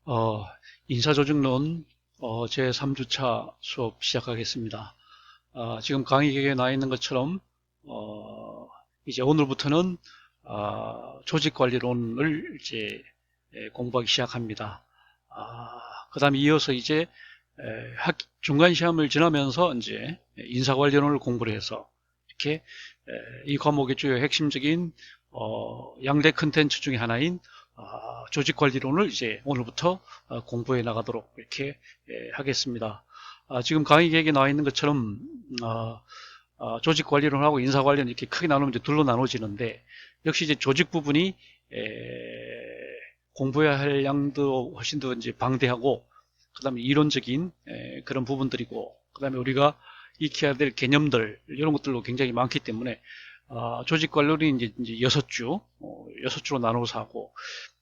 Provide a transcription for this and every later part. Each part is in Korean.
어, 인사조직론 제3주차 수업 시작하겠습니다. 지금 강의객에 나와 있는 것처럼 이제 오늘부터는 조직관리론을 이제 공부하기 시작합니다. 그 다음에 이어서 이제 중간 시험을 지나면서 이제 인사관리론을 공부를 해서 이렇게 이 과목의 주요 핵심적인 양대 컨텐츠 중에 하나인 조직관리론을 이제 오늘부터 공부해 나가도록 이렇게 하겠습니다. 지금 강의 계획에 나와 있는 것처럼 조직관리론하고 인사관리론 이렇게 크게 나누면 이제 둘로 나눠지는데, 역시 이제 조직 부분이 공부해야 할 양도 훨씬 더 이제 방대하고, 그 다음에 이론적인 그런 부분들이고, 그 다음에 우리가 익혀야 될 개념들 이런 것들도 굉장히 많기 때문에 조직관리론이 이제 6주, 6주로 나눠서 하고,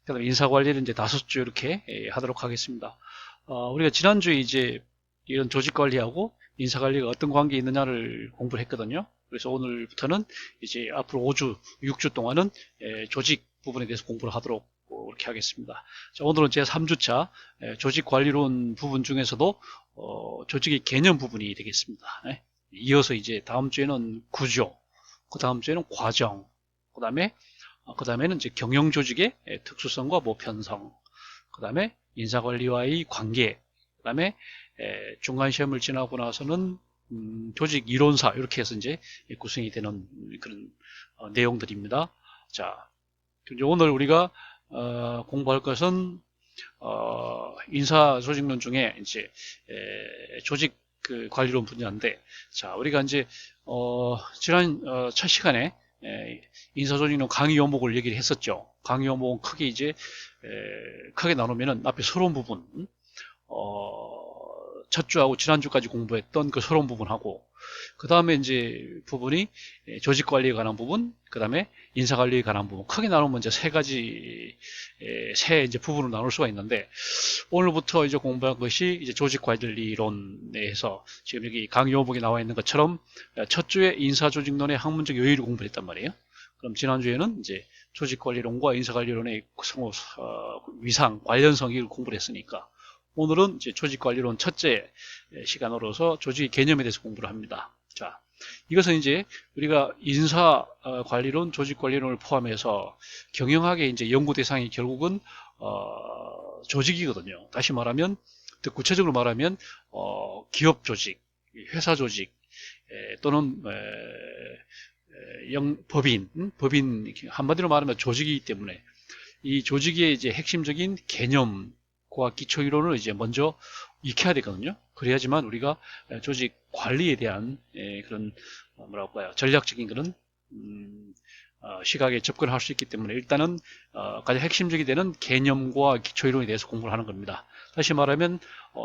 그다음에 인사관리는 이제 5주 이렇게 하도록 하겠습니다. 우리가 지난주에 이제 이런 조직관리하고 인사관리가 어떤 관계가 있느냐를 공부를 했거든요. 그래서 오늘부터는 이제 앞으로 5주, 6주 동안은 조직 부분에 대해서 공부를 하도록 그렇게 하겠습니다. 자, 오늘은 제 3주차 조직관리론 부분 중에서도 조직의 개념 부분이 되겠습니다. 이어서 이제 다음 주에는 구조, 그 다음 주에는 과정, 그 다음에는 이제 경영조직의 특수성과 보편성, 그 다음에 인사관리와의 관계, 그 다음에 중간시험을 지나고 나서는 조직 이론사, 이렇게 해서 이제 구성이 되는 그런 내용들입니다. 자, 이제 오늘 우리가 공부할 것은 인사조직론 중에 이제 조직 그 관리론 분야인데, 자, 우리가 이제 지난 첫 시간에 인사조직론 강의 요목을 얘기를 했었죠. 강의 요목은 크게 이제 크게 나누면은 앞에 서론 부분, 첫 주하고 지난주까지 공부했던 그 서론 부분하고, 그 다음에 이제 부분이 조직 관리에 관한 부분, 그 다음에 인사 관리에 관한 부분, 크게 나누면 이제 세 가지, 세 이제 부분으로 나눌 수가 있는데, 오늘부터 이제 공부할 것이 이제 조직 관리론에서 지금 여기 강의 요목에 나와 있는 것처럼 첫 주에 인사 조직론의 학문적 요의를 공부했단 말이에요. 그럼 지난주에는 이제 조직 관리론과 인사 관리론의 위상, 관련성을 공부를 했으니까, 오늘은 이제 조직관리론 첫째 시간으로서 조직의 개념에 대해서 공부를 합니다. 자, 이것은 이제 우리가 인사관리론, 조직관리론을 포함해서 경영학의 이제 연구 대상이 결국은 조직이거든요. 다시 말하면, 더 구체적으로 말하면 기업 조직, 회사 조직, 또는 법인, 한마디로 말하면 조직이기 때문에 이 조직의 이제 핵심적인 개념 과 기초 이론을 이제 먼저 익혀야 되거든요. 그래야지만 우리가 조직 관리에 대한 그런 뭐라고 할까요? 전략적인 그런 시각에 접근할 수 있기 때문에, 일단은 가장 핵심적이 되는 개념과 기초 이론에 대해서 공부를 하는 겁니다. 다시 말하면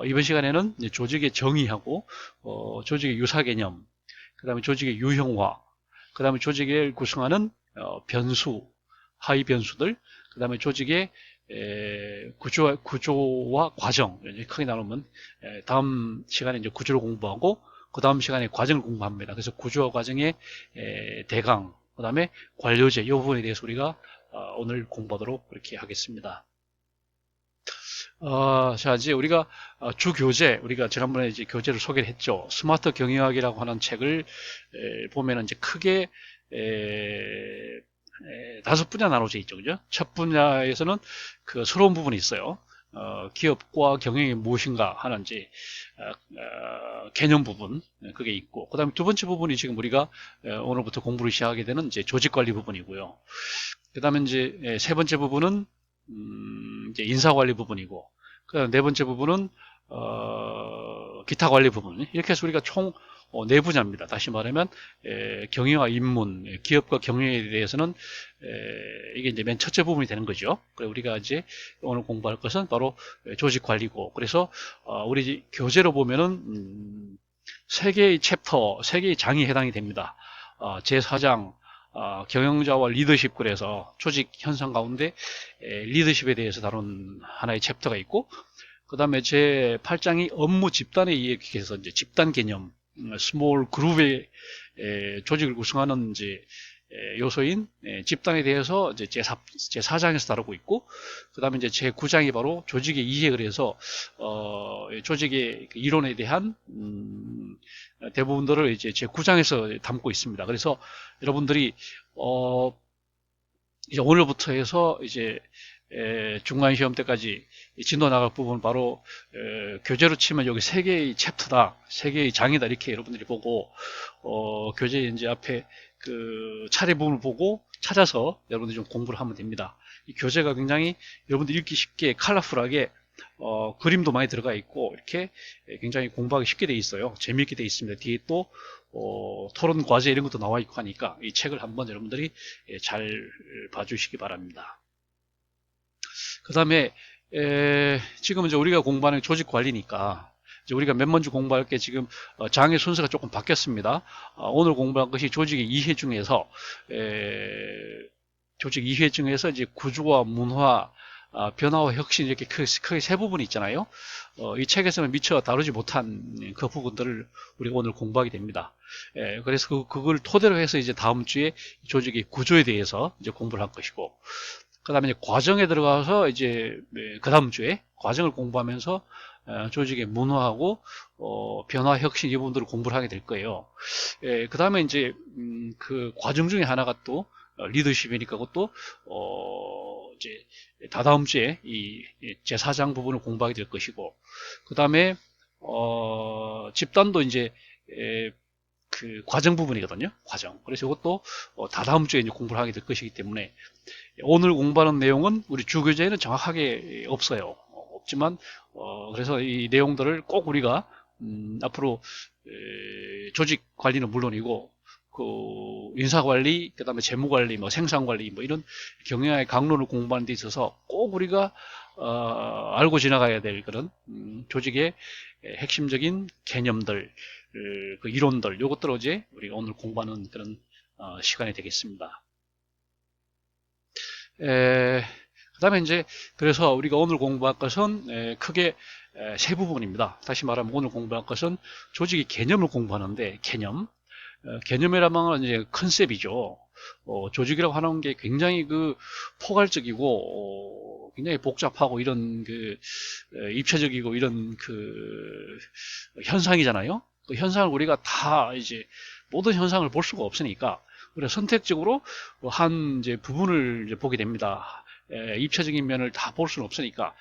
이번 시간에는 조직의 정의하고 조직의 유사 개념, 그다음에 조직의 유형화, 그다음에 조직을 구성하는 변수, 하위 변수들, 그다음에 조직의 구조와 과정, 크게 나누면 다음 시간에 이제 구조를 공부하고 그 다음 시간에 과정을 공부합니다. 그래서 구조와 과정의 대강, 그 다음에 관료제, 이 부분에 대해서 우리가 오늘 공부하도록 그렇게 하겠습니다. 자, 이제 우리가 주교재, 우리가 지난번에 이제 교재를 소개를 했죠. 스마트 경영학이라고 하는 책을 보면은 이제 크게 5분야 나눠져 있죠. 그죠? 첫 분야에서는 그 서러운 부분이 있어요. 기업과 경영이 무엇인가 하는 이제 개념 부분, 그게 있고, 그 다음에 두 번째 부분이 지금 우리가 오늘부터 공부를 시작하게 되는 이제 조직 관리 부분이고요. 그 다음에 이제 세 번째 부분은 이제 인사 관리 부분이고, 그 다음 네 번째 부분은 기타 관리 부분. 이렇게 해서 우리가 총 네 분야입니다. 다시 말하면 경영과 입문, 기업과 경영에 대해서는 이게 이제 맨 첫째 부분이 되는 거죠. 그래서 우리가 이제 오늘 공부할 것은 바로 조직 관리고, 그래서 우리 교재로 보면은 세 개의 챕터, 세 개의 장이 해당이 됩니다. 제4장 경영자와 리더십, 그래서 조직 현상 가운데 리더십에 대해서 다룬 하나의 챕터가 있고, 그 다음에 제 8장이 업무 집단에 의해서 이제 집단 개념, 스몰 그룹의 조직을 구성하는 이제 요소인 집단에 대해서 이제 제4장에서 다루고 있고, 그 다음에 이제 제9장이 바로 조직의 이해를 해서 조직의 이론에 대한 대부분들을 이제 제9장에서 담고 있습니다. 그래서 여러분들이 이제 오늘부터 해서 이제 중간 시험 때까지 진도 나갈 부분 바로 교재로 치면 여기 세 개의 챕터다, 세 개의 장이다 이렇게 여러분들이 보고 교재 이제 앞에 그 차례 부분을 보고 찾아서 여러분들이 좀 공부를 하면 됩니다. 이 교재가 굉장히 여러분들 읽기 쉽게 컬러풀하게 그림도 많이 들어가 있고 이렇게 굉장히 공부하기 쉽게 돼 있어요. 재미있게 돼 있습니다. 뒤에 또 토론 과제 이런 것도 나와 있고 하니까 이 책을 한번 여러분들이 잘 봐주시기 바랍니다. 그 다음에 지금 이제 우리가 공부하는 조직 관리니까 이제 우리가 몇 먼저 공부할 게 지금 장의 순서가 조금 바뀌었습니다. 오늘 공부할 것이 조직의 이해 중에서 조직 이해 중에서 이제 구조와 문화, 변화와 혁신 이렇게 크게 세 부분이 있잖아요. 이 책에서는 미처 다루지 못한 그 부분들을 우리가 오늘 공부하게 됩니다. 그래서 그걸 토대로 해서 이제 다음 주에 조직의 구조에 대해서 이제 공부를 할 것이고, 그 다음에 이제 과정에 들어가서 이제 그 다음 주에 과정을 공부하면서 조직의 문화하고 변화, 혁신 이 부분들을 공부를 하게 될 거예요. 그 다음에 이제 그 과정 중에 하나가 또 리더십이니까 그것도 이제 다다음 주에 이 제4장 부분을 공부하게 될 것이고, 그 다음에 집단도 이제 그 과정 부분이거든요. 과정. 그래서 이것도 다다음 주에 이제 공부를 하게 될 것이기 때문에 오늘 공부하는 내용은 우리 주교재에는 정확하게 없어요. 없지만 그래서 이 내용들을 꼭 우리가 앞으로 조직 관리는 물론이고 그 인사관리, 그 다음에 재무관리, 뭐 생산관리, 뭐 이런 경영의 강론을 공부하는 데 있어서 꼭 우리가 알고 지나가야 될 그런 조직의 핵심적인 개념들, 그 이론들, 요것들을 이제 우리가 오늘 공부하는 그런 시간이 되겠습니다. 그 다음에 이제 그래서 우리가 오늘 공부할 것은 크게 세 부분입니다. 다시 말하면 오늘 공부할 것은 조직의 개념을 공부하는데, 개념이라면 이제 컨셉이죠. 조직이라고 하는 게 굉장히 그 포괄적이고 굉장히 복잡하고 이런 그 입체적이고 이런 그 현상이잖아요. 그 현상을 우리가 다 이제 모든 현상을 볼 수가 없으니까 우리가 선택적으로 한 이제 부분을 이제 보게 됩니다. 입체적인 면을 다 볼 수는 없으니까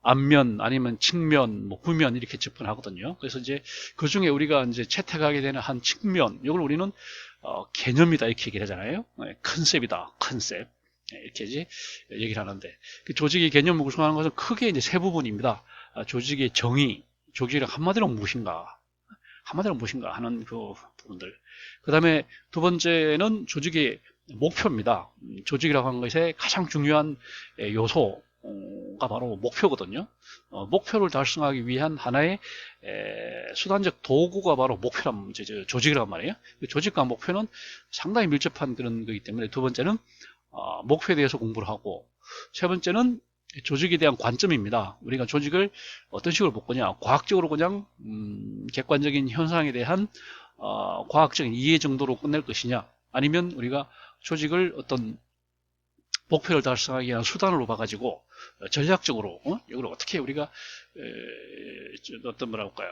앞면 아니면 측면, 뭐 후면 이렇게 접근하거든요. 그래서 이제 그 중에 우리가 이제 채택하게 되는 한 측면, 이걸 우리는 개념이다 이렇게 얘기를 하잖아요. 컨셉이다, 컨셉 이렇게 이제 얘기를 하는데, 그 조직의 개념을 구성하는 것은 크게 이제 세 부분입니다. 조직의 정의, 조직이란 한마디로 무엇인가 하는 그 부분들. 그 다음에 두 번째는 조직의 목표입니다. 조직이라고 하는 것의 가장 중요한 요소가 바로 목표거든요. 목표를 달성하기 위한 하나의 수단적 도구가 바로 목표란 조직이란 말이에요. 조직과 목표는 상당히 밀접한 그런 거기 때문에 두 번째는 목표에 대해서 공부를 하고, 세 번째는 조직에 대한 관점입니다. 우리가 조직을 어떤 식으로 볼 거냐, 과학적으로 그냥 객관적인 현상에 대한 과학적인 이해 정도로 끝낼 것이냐, 아니면 우리가 조직을 어떤 목표를 달성하기 위한 수단으로 봐가지고 전략적으로 이걸 어떻게 우리가 어떤 뭐랄까요,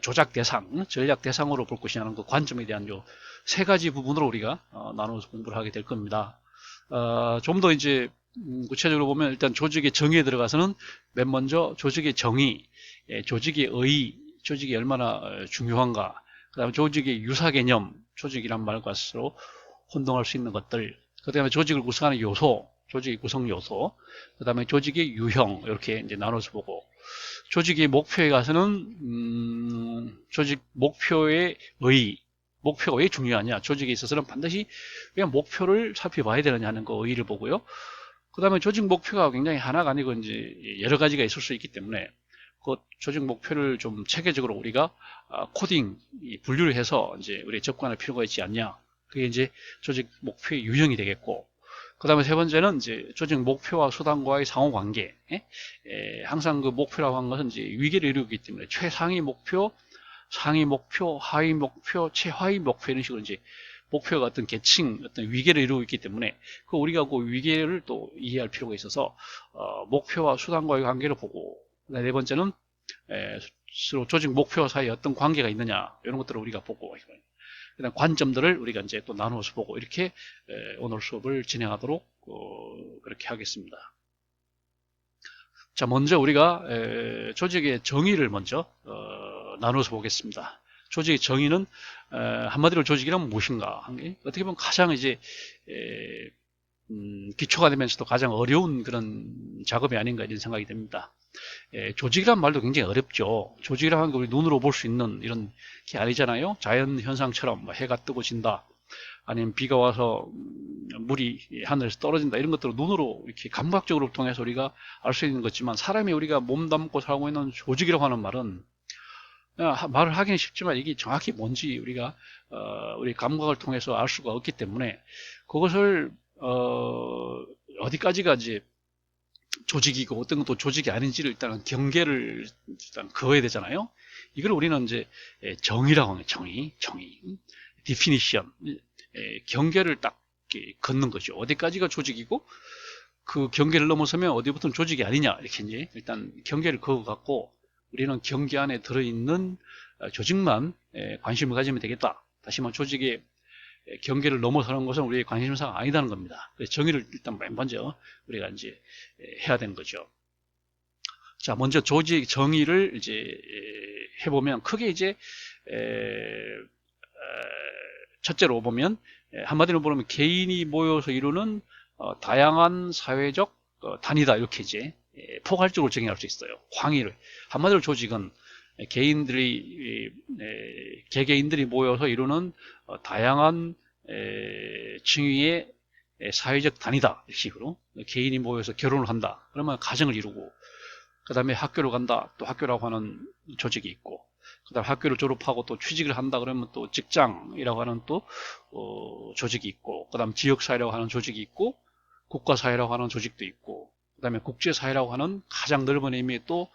조작 대상, 전략 대상으로 볼 것이냐는 그 관점에 대한 요 세 가지 부분으로 우리가 나눠서 공부를 하게 될 겁니다. 좀 더 이제 구체적으로 보면 일단 조직의 정의에 들어가서는 맨 먼저 조직의 정의, 조직의 의, 조직이 얼마나 중요한가, 그 다음에 조직의 유사 개념, 조직이란 말과 스스로 혼동할 수 있는 것들, 그 다음에 조직을 구성하는 요소, 조직의 구성 요소, 그 다음에 조직의 유형, 이렇게 이제 나눠서 보고, 조직의 목표에 가서는 조직 목표의 의, 목표가 왜 중요하냐, 조직에 있어서는 반드시 왜 목표를 살펴봐야 되느냐 하는 그 의의를 보고요. 그 다음에 조직 목표가 굉장히 하나가 아니고 이제 여러 가지가 있을 수 있기 때문에 그 조직 목표를 좀 체계적으로 우리가 코딩, 분류를 해서 이제 우리 접근할 필요가 있지 않냐. 그게 이제 조직 목표의 유형이 되겠고, 그 다음에 세 번째는 이제 조직 목표와 수단과의 상호 관계. 항상 그 목표라고 하는 것은 이제 위계를 이루기 때문에 최상위 목표, 상위 목표, 하위 목표, 최하위 목표 이런 식으로 이제 목표가 어떤 계층, 어떤 위계를 이루고 있기 때문에 우리가 그 위계를 또 이해할 필요가 있어서 목표와 수단과의 관계를 보고, 네 번째는 서로 조직 목표 사이에 어떤 관계가 있느냐 이런 것들을 우리가 보고, 그다음 관점들을 우리가 이제 또 나누어서 보고 이렇게 오늘 수업을 진행하도록 그렇게 하겠습니다. 자, 먼저 우리가 조직의 정의를 먼저 나눠서 보겠습니다. 조직의 정의는 한마디로 조직이란 무엇인가? 어떻게 보면 가장 이제 기초가 되면서도 가장 어려운 그런 작업이 아닌가 이런 생각이 듭니다. 조직이란 말도 굉장히 어렵죠. 조직이라는 걸 우리 눈으로 볼 수 있는 이런 게 아니잖아요. 자연 현상처럼 뭐 해가 뜨고 진다, 아니면 비가 와서 물이 하늘에서 떨어진다, 이런 것들을 눈으로 이렇게 감각적으로 통해서 우리가 알 수 있는 거지만, 사람이 우리가 몸담고 살고 있는 조직이라고 하는 말은 말을 하기는 쉽지만 이게 정확히 뭔지 우리가 우리 감각을 통해서 알 수가 없기 때문에 그것을 어디까지가 이제 조직이고 어떤 것도 조직이 아닌지를 일단 경계를 일단 그어야 되잖아요. 이걸 우리는 이제 정의라고 하는 정의, definition, 경계를 딱 걷는 거죠. 어디까지가 조직이고 그 경계를 넘어서면 어디부터는 조직이 아니냐, 이렇게 이제 일단 경계를 그어갖고 우리는 경계 안에 들어있는 조직만 관심을 가지면 되겠다. 다시 말해 조직의 경계를 넘어서는 것은 우리의 관심사가 아니다는 겁니다. 그래서 정의를 일단 맨 먼저 우리가 이제 해야 되는 거죠. 자, 먼저 조직 정의를 이제 해보면 크게 이제 첫째로 보면, 한마디로 보면 개인이 모여서 이루는 다양한 사회적 단위다, 이렇게 이제 포괄적으로 정의할 수 있어요. 광의를. 한마디로 조직은 개개인들이 모여서 이루는 다양한 층위의 사회적 단위다, 이런 식으로. 개인이 모여서 결혼을 한다, 그러면 가정을 이루고, 그 다음에 학교를 간다, 또 학교라고 하는 조직이 있고, 그 다음에 학교를 졸업하고 또 취직을 한다 그러면 또 직장이라고 하는 또 조직이 있고, 그 다음 지역사회라고 하는 조직이 있고, 국가사회라고 하는 조직도 있고, 그 다음에 국제사회라고 하는 가장 넓은 의미의 또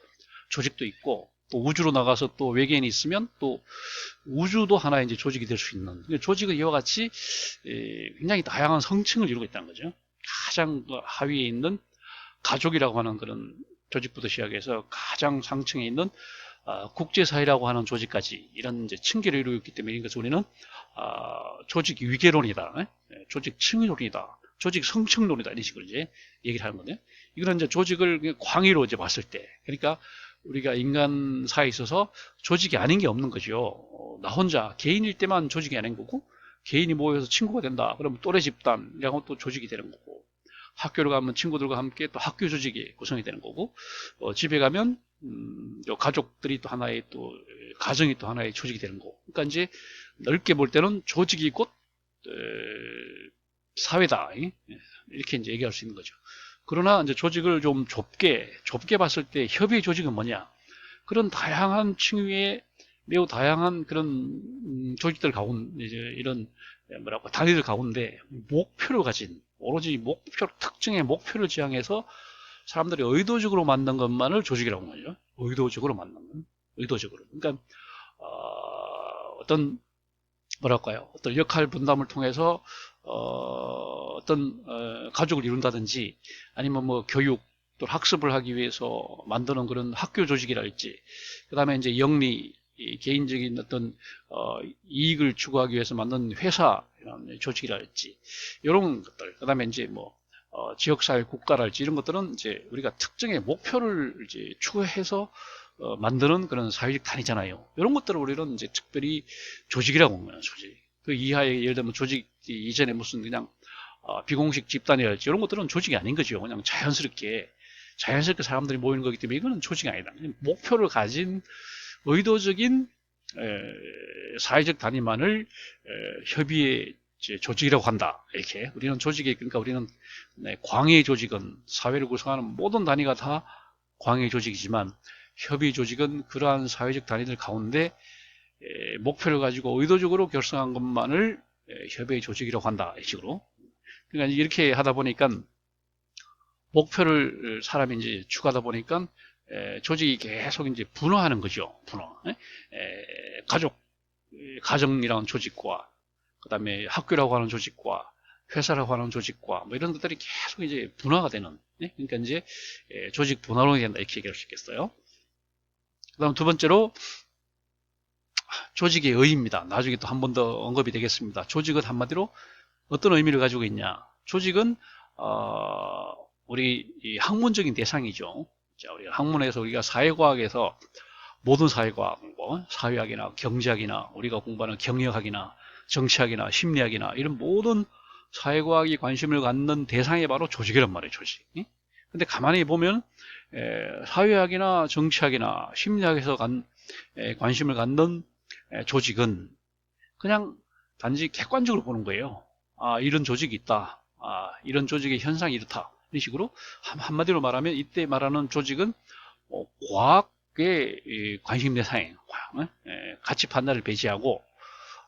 조직도 있고, 또 우주로 나가서 또 외계인이 있으면 또 우주도 하나의 이제 조직이 될 수 있는, 조직은 이와 같이 굉장히 다양한 성층을 이루고 있다는 거죠. 가장 하위에 있는 가족이라고 하는 그런 조직부터 시작해서 가장 상층에 있는 국제사회라고 하는 조직까지 이런 이제 층계를 이루고 있기 때문에, 이것을 우리는 조직 위계론이다, 조직 층위론이다, 조직 성층론이다, 이런 식으로 이제 얘기를 하는 건데, 이거는 이제 조직을 광의로 이제 봤을 때, 그러니까 우리가 인간사에 있어서 조직이 아닌 게 없는 거죠. 나 혼자 개인일 때만 조직이 아닌 거고, 개인이 모여서 친구가 된다 그러면 또래 집단이라고 또 조직이 되는 거고, 학교를 가면 친구들과 함께 또 학교 조직이 구성이 되는 거고, 집에 가면 가족들이 또 하나의 또 가정이 또 하나의 조직이 되는 거고. 그러니까 이제 넓게 볼 때는 조직이 곧 사회다, 이렇게 이제 얘기할 수 있는 거죠. 그러나 이제 조직을 좀 좁게 봤을 때 협의 조직은 뭐냐? 그런 다양한 층위의 매우 다양한 그런 조직들 가운데, 이제 이런 뭐라고 단위들 가운데 목표를 가진, 오로지 특정의 목표를 지향해서 사람들이 의도적으로 만든 것만을 조직이라고 하죠. 의도적으로 만든 건, 의도적으로. 그러니까 어떤 뭐랄까요? 어떤 역할 분담을 통해서 어떤 가족을 이룬다든지, 아니면 뭐 교육 또 학습을 하기 위해서 만드는 그런 학교 조직이랄지, 그 다음에 이제 영리, 개인적인 어떤 이익을 추구하기 위해서 만든 회사 이런 조직이랄지, 이런 것들, 그 다음에 이제 뭐 지역사회 국가랄지, 이런 것들은 이제 우리가 특정의 목표를 이제 추구해서 만드는 그런 사회적 단위잖아요. 이런 것들을 우리는 이제 특별히 조직이라고 합니다. 조직. 그 이하에 예를 들면 조직 이전에 무슨 그냥 비공식 집단이랄지, 이런 것들은 조직이 아닌 거죠. 그냥 자연스럽게 사람들이 모이는 거기 때문에 이거는 조직이 아니다. 목표를 가진 의도적인 사회적 단위만을 협의의 조직이라고 한다, 이렇게. 우리는 조직이, 그러니까 우리는 광의 조직은 사회를 구성하는 모든 단위가 다 광의 조직이지만, 협의 조직은 그러한 사회적 단위들 가운데 목표를 가지고 의도적으로 결성한 것만을 협의 조직이라고 한다, 이 식으로. 그러니까 이렇게 하다 보니까 목표를 사람이 이제 추구하다 보니까 조직이 계속 이제 분화하는 거죠. 분화. 가정이라는 조직과, 그 다음에 학교라고 하는 조직과 회사라고 하는 조직과 뭐 이런 것들이 계속 이제 분화가 되는, 그러니까 이제 조직 분화론이 된다, 이렇게 얘기할 수 있겠어요. 그 다음 두 번째로 조직의 의의입니다. 나중에 또 한 번 더 언급이 되겠습니다. 조직은 한마디로 어떤 의미를 가지고 있냐? 조직은 우리 이 학문적인 대상이죠. 자, 우리가 학문에서 우리가 사회과학에서 모든 사회과학, 뭐 사회학이나 경제학이나 우리가 공부하는 경영학이나 정치학이나 심리학이나 이런 모든 사회과학이 관심을 갖는 대상이 바로 조직이란 말이에요, 조직. 근데 가만히 보면 사회학이나 정치학이나 심리학에서 관심을 갖는 조직은 그냥 단지 객관적으로 보는 거예요. 아, 이런 조직이 있다. 아, 이런 조직의 현상이 이렇다. 이런 식으로 한마디로 말하면 이때 말하는 조직은 과학의 관심 대상이에요. 가치 판단을 배제하고,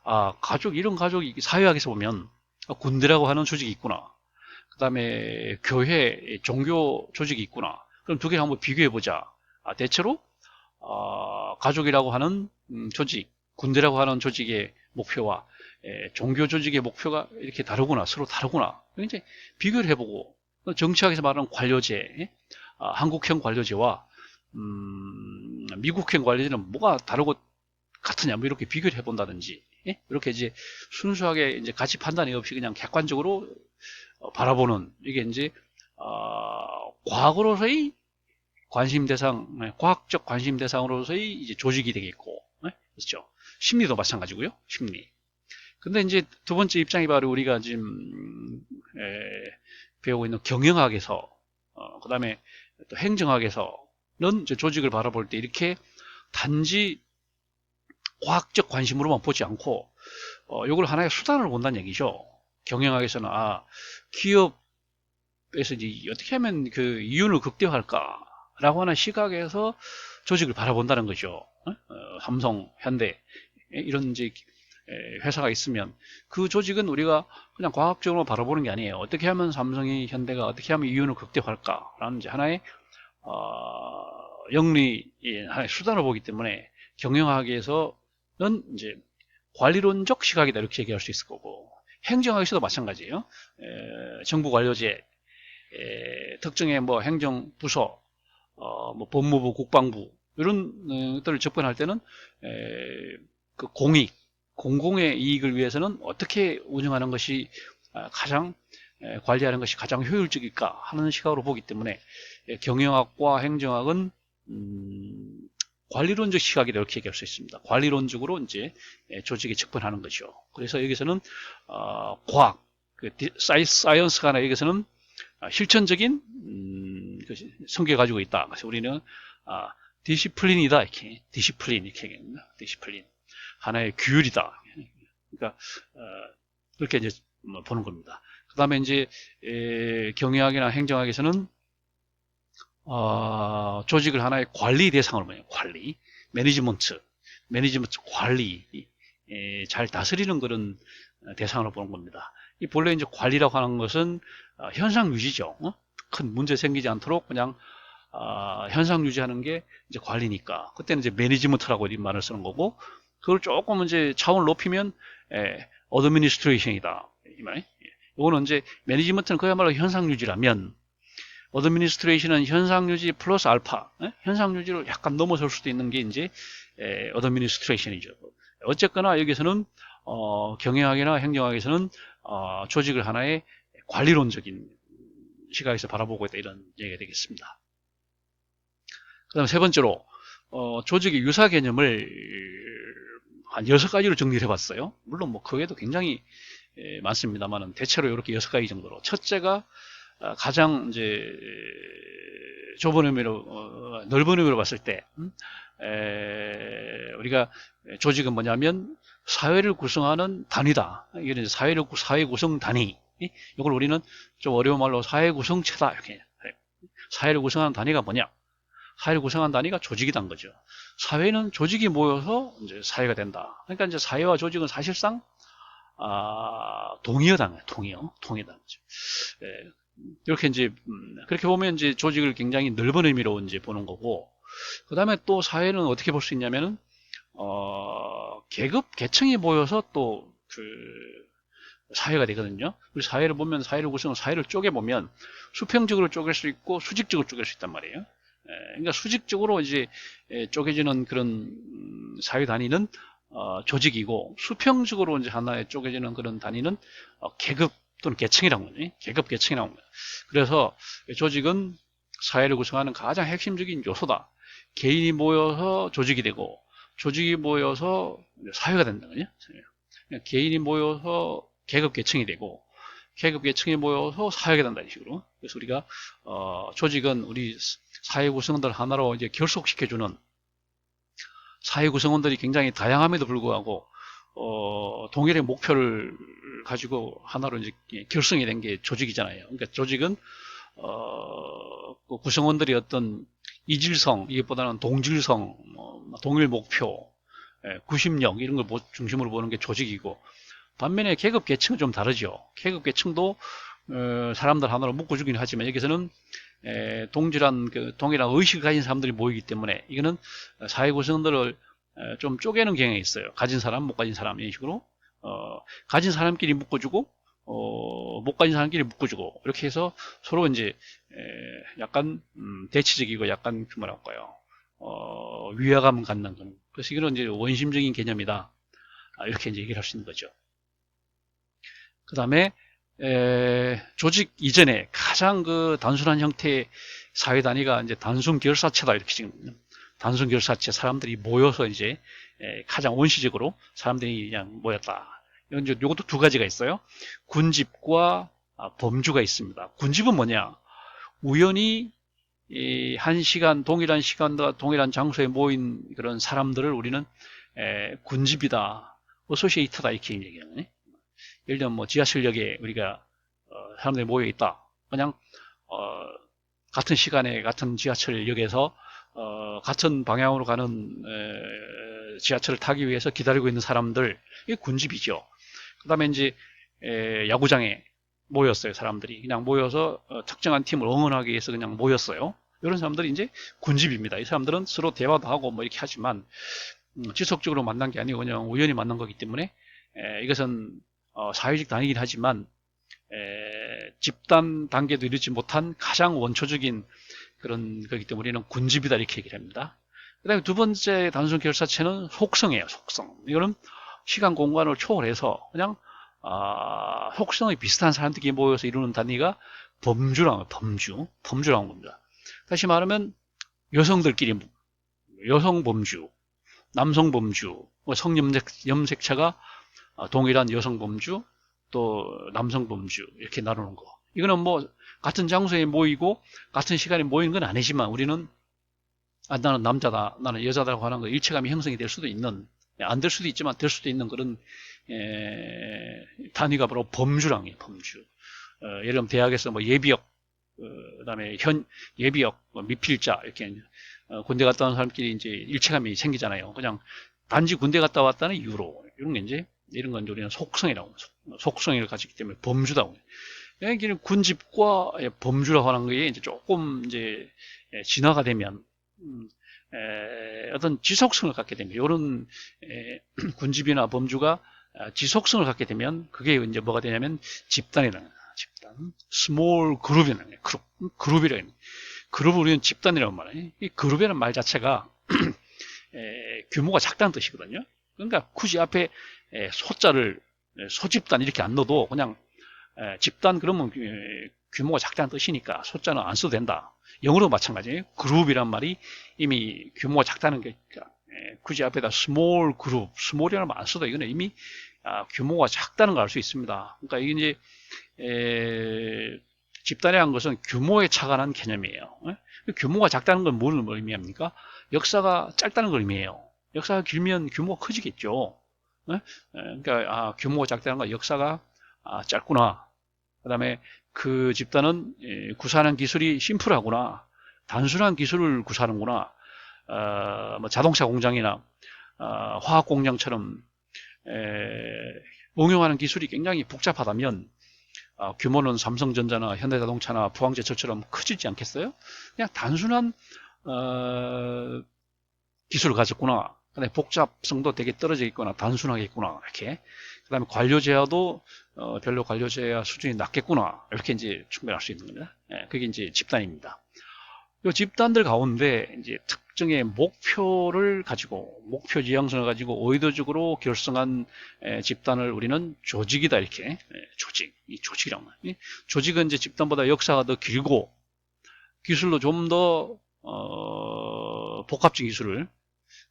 아, 이런 가족이 사회학에서 보면 군대라고 하는 조직이 있구나. 그 다음에 교회, 종교 조직이 있구나. 그럼 두 개를 한번 비교해보자. 아, 대체로 가족이라고 하는 조직, 군대라고 하는 조직의 목표와 종교 조직의 목표가 이렇게 다르구나, 서로 다르구나. 이제 비교를 해보고, 정치학에서 말하는 관료제, 한국형 관료제와 미국형 관료제는 뭐가 다르고 같으냐, 뭐 이렇게 비교를 해본다든지, 이렇게 이제 순수하게 이제 가치 판단이 없이 그냥 객관적으로 바라보는, 이게 이제 과학으로서의 관심 대상, 과학적 관심 대상으로서의 이제 조직이 되겠고, 그렇죠. 심리도 마찬가지고요, 심리. 근데 이제 두 번째 입장이 바로 우리가 지금 배우고 있는 경영학에서, 그 다음에 또 행정학에서는 이제 조직을 바라볼 때 이렇게 단지 과학적 관심으로만 보지 않고, 이걸 하나의 수단으로 본다는 얘기죠. 경영학에서는, 기업에서 이제 어떻게 하면 그 이윤을 극대화할까라고 하는 시각에서 조직을 바라본다는 거죠. 삼성, 현대, 이런 이제 회사가 있으면 그 조직은 우리가 그냥 과학적으로 바라보는 게 아니에요. 어떻게 하면 삼성이, 현대가 어떻게 하면 이윤을 극대화할까라는 이제 하나의 영리, 하나의 수단을 보기 때문에 경영학에서는 이제 관리론적 시각이다, 이렇게 얘기할 수 있을 거고, 행정학에서도 마찬가지예요. 정부 관료제, 특정의 뭐 행정부서, 뭐 법무부, 국방부 이런 것들을 접근할 때는 그 공공의 이익을 위해서는 어떻게 운영하는 것이 가장 관리하는 것이 가장 효율적일까 하는 시각으로 보기 때문에 경영학과 행정학은 관리론적 시각이다, 이렇게 얘기할 수 있습니다. 관리론적으로 이제 조직에 접근하는 거죠. 그래서 여기서는 과학, 사이언스가 아니라 여기서는 실천적인 성격을 가지고 있다. 그래서 우리는 디시플린이다, 이렇게 디시플린 이렇게 얘기합니다. 디시플린, 하나의 규율이다. 그러니까 그렇게 이제 보는 겁니다. 그 다음에 이제 경영학이나 행정학에서는 조직을 하나의 관리 대상으로 봐요. 관리, 매니지먼트 관리, 잘 다스리는 그런 대상으로 보는 겁니다. 이 본래 이제 관리라고 하는 것은 현상 유지죠. 큰 문제 생기지 않도록 그냥 현상 유지하는 게 이제 관리니까, 그때는 이제 매니지먼트라고 이 말을 쓰는 거고, 그걸 조금 이제 차원을 높이면 어드미니스트레이션이다, 이 말. 이거는 이제 매니지먼트는 그야말로 현상 유지라면, 어드미니스트레이션은 현상 유지 플러스 알파, 현상 유지를 약간 넘어설 수도 있는 게 이제 어드미니스트레이션이죠. 어쨌거나 여기서는 경영학이나 행정학에서는 조직을 하나의 관리론적인 시각에서 바라보고 있다, 이런 얘기가 되겠습니다. 그 다음 세 번째로 조직의 유사 개념을 한 6가지로 정리를 해봤어요. 물론 뭐 그 외에도 굉장히 많습니다만 대체로 이렇게 6가지 정도로. 첫째가 가장 이제 좁은 의미로, 넓은 의미로 봤을 때 우리가 조직은 뭐냐면 사회를 구성하는 단위다. 이게 사회 구성 단위. 이걸 우리는 좀 어려운 말로 사회 구성체다, 이렇게 해요. 사회를 구성하는 단위가 뭐냐? 사회를 구성하는 단위가 조직이란 거죠. 사회는 조직이 모여서 이제 사회가 된다. 그러니까 이제 사회와 조직은 사실상 동의어다는 거예요. 동의어다는 거죠. 이렇게 이제 그렇게 보면 이제 조직을 굉장히 넓은 의미로 이제 보는 거고, 그 다음에 또 사회는 어떻게 볼 수 있냐면은 계층이 모여서 또 사회가 되거든요. 우리 사회를 보면 사회를 구성을 사회를 쪼개보면 수평적으로 쪼갤 수 있고 수직적으로 쪼갤 수 있단 말이에요. 그러니까 수직적으로 이제 쪼개지는 그런 사회 단위는 조직이고 수평적으로 이제 하나에 쪼개지는 그런 단위는 계급 또는 계층이라고 하죠. 계급 계층이라고 합니다. 그래서 조직은 사회를 구성하는 가장 핵심적인 요소다. 개인이 모여서 조직이 되고 조직이 모여서 사회가 된다고요. 개인이 모여서 계급 계층이 되고 계급 계층이 모여서 사회가 된다 이 식으로. 그래서 우리가 조직은 우리 사회 구성원들 하나로 이제 결속시켜주는, 사회 구성원들이 굉장히 다양함에도 불구하고 동일의 목표를 가지고 하나로 이제 결성이 된 게 조직이잖아요. 그러니까 조직은 그 구성원들이 어떤 이질성, 이것보다는 동질성, 동일 목표, 구심력 이런 걸 중심으로 보는 게 조직이고, 반면에 계급 계층은 좀 다르죠. 계급 계층도 사람들 하나로 묶어주긴 하지만 여기서는 동일한 의식을 가진 사람들이 모이기 때문에 이거는 사회 구성원들을 좀 쪼개는 경향이 있어요. 가진 사람, 못 가진 사람 이런 식으로 가진 사람끼리 묶어주고 못 가진 사람끼리 묶어주고 이렇게 해서 서로 이제 약간 대치적이고 약간 뭐랄까요, 위화감을 갖는 건. 그래서 이거는 이제 원심적인 개념이다. 이렇게 이제 얘기를 할 수 있는 거죠. 그 다음에 조직 이전에 가장 그 단순한 형태의 사회 단위가 이제 단순 결사체다 이렇게 지금, 단순 결사체, 사람들이 모여서 이제 가장 원시적으로 사람들이 그냥 모였다. 이것도 두 가지가 있어요. 군집과 범주가 있습니다. 군집은 뭐냐? 우연히 한 시간, 동일한 시간과 동일한 장소에 모인 그런 사람들을 우리는 군집이다, 어소시에이트다 이렇게 얘기하는. 예를 들면 뭐 지하철역에 우리가 사람들이 모여 있다. 그냥 같은 시간에 같은 지하철역에서 같은 방향으로 가는 지하철을 타기 위해서 기다리고 있는 사람들, 이게 군집이죠. 그 다음에 이제 야구장에 모였어요. 사람들이 그냥 모여서 특정한 팀을 응원하기 위해서 그냥 모였어요. 이런 사람들이 이제 군집입니다. 이 사람들은 서로 대화도 하고 뭐 이렇게 하지만 지속적으로 만난 게 아니고 그냥 우연히 만난 거기 때문에 이것은 사회적 단위이긴 하지만 집단 단계도 이르지 못한 가장 원초적인 그런 거기 때문에 우리는 군집이다 이렇게 얘기를 합니다. 그 다음에 두 번째 단순 결사체는 속성이에요. 속성. 이거는 시간 공간을 초월해서 그냥 속성이 비슷한 사람들이 모여서 이루는 단위가 범주라고 합니다. 범주라고 합니다. 다시 말하면 여성들끼리 여성 범주, 남성 범주, 성염색차가 동일한 여성 범주, 또 남성 범주 이렇게 나누는 거. 이거는 뭐 같은 장소에 모이고 같은 시간에 모이는 건 아니지만 우리는 나는 남자다, 나는 여자다라고 하는 거 일체감이 형성이 될 수도 있는, 안 될 수도 있지만 될 수도 있는 그런 단위가 바로 범주라는 거예요. 범주. 예를 들면 대학에서 뭐 예비역, 그다음에 예비역, 미필자 이렇게 군대 갔다 온 사람끼리 이제 일체감이 생기잖아요. 그냥 단지 군대 갔다 왔다는 이유로 이런 게 이제 이런 건 우리는 속성이라고, 속성을 가지기 때문에 범주다고. 여기는 군집과 범주라고 하는 거에 이제 조금 이제 진화가 되면 어떤 지속성을 갖게 됩니다. 이런 군집이나 범주가 지속성을 갖게 되면 그게 이제 뭐가 되냐면 집단이라는 거예요. 집단, 스몰 그룹이라는 거예요. 그룹이라는 거예요. 그룹을 우리는 집단이라고 말해요. 이 그룹이라는 말 자체가 규모가 작다는 뜻이거든요. 그러니까 굳이 앞에 소자를 소집단 이렇게 안 넣어도 그냥 집단 그러면 규모가 작다는 뜻이니까 소자는 안 써도 된다. 영어로 마찬가지예요. 그룹이란 말이 이미 규모가 작다는 게 굳이 앞에다 스몰 그룹, 스몰이라는 말 안 써도 이거는 이미 규모가 작다는 걸 알 수 있습니다. 그러니까 이게 이제 집단이라는 것은 규모에 차관한 개념이에요. 규모가 작다는 건 뭘 의미합니까? 역사가 짧다는 걸 의미해요. 역사가 길면 규모가 커지겠죠. 그러니까 규모가 작다는 건 역사가 짧구나. 그 다음에 그 집단은 구사하는 기술이 심플하구나. 단순한 기술을 구사하는구나. 뭐 자동차 공장이나 화학 공장처럼 응용하는 기술이 굉장히 복잡하다면 규모는 삼성전자나 현대자동차나 포항제철처럼 커지지 않겠어요? 그냥 단순한 기술을 가졌구나. 그다음에 복잡성도 되게 떨어져 있거나 단순하게 있구나 이렇게. 그다음에 관료 제어도 별로 관료 제어 수준이 낮겠구나 이렇게 이제 충분할 수 있는 겁니다. 예, 그게 이제 집단입니다. 이 집단들 가운데 이제 특정의 목표를 가지고 목표 지향성을 가지고 의도적으로 결성한 집단을 우리는 조직이다 이렇게. 조직, 이 조직이란 말이에요. 조직은 이제 집단보다 역사가 더 길고 기술도 좀 더 복합적 기술을,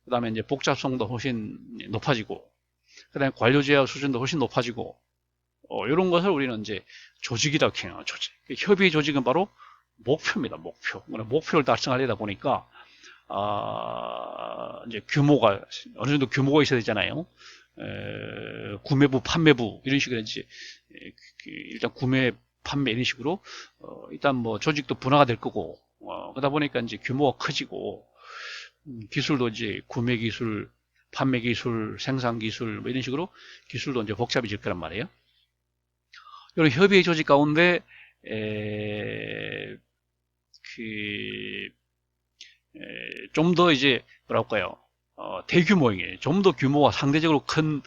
그 다음에 이제 복잡성도 훨씬 높아지고, 그 다음에 관료 제어 수준도 훨씬 높아지고, 이런 것을 우리는 이제 조직이라고 해요. 조직. 협의 조직은 바로 목표입니다. 목표. 목표를 달성하려다 보니까 이제 규모가 어느 정도 규모가 있어야 되잖아요. 구매부, 판매부 이런 식으로 이제 일단 구매, 판매 이런 식으로 일단 뭐 조직도 분화가 될 거고, 그러다 보니까 이제 규모가 커지고, 기술도 이제 구매 기술, 판매 기술, 생산 기술 뭐 이런 식으로 기술도 이제 복잡해질 거란 말이에요. 이런 협의 조직 가운데 좀 더 이제 뭐랄까요, 대규모의 좀 더 규모가 상대적으로 큰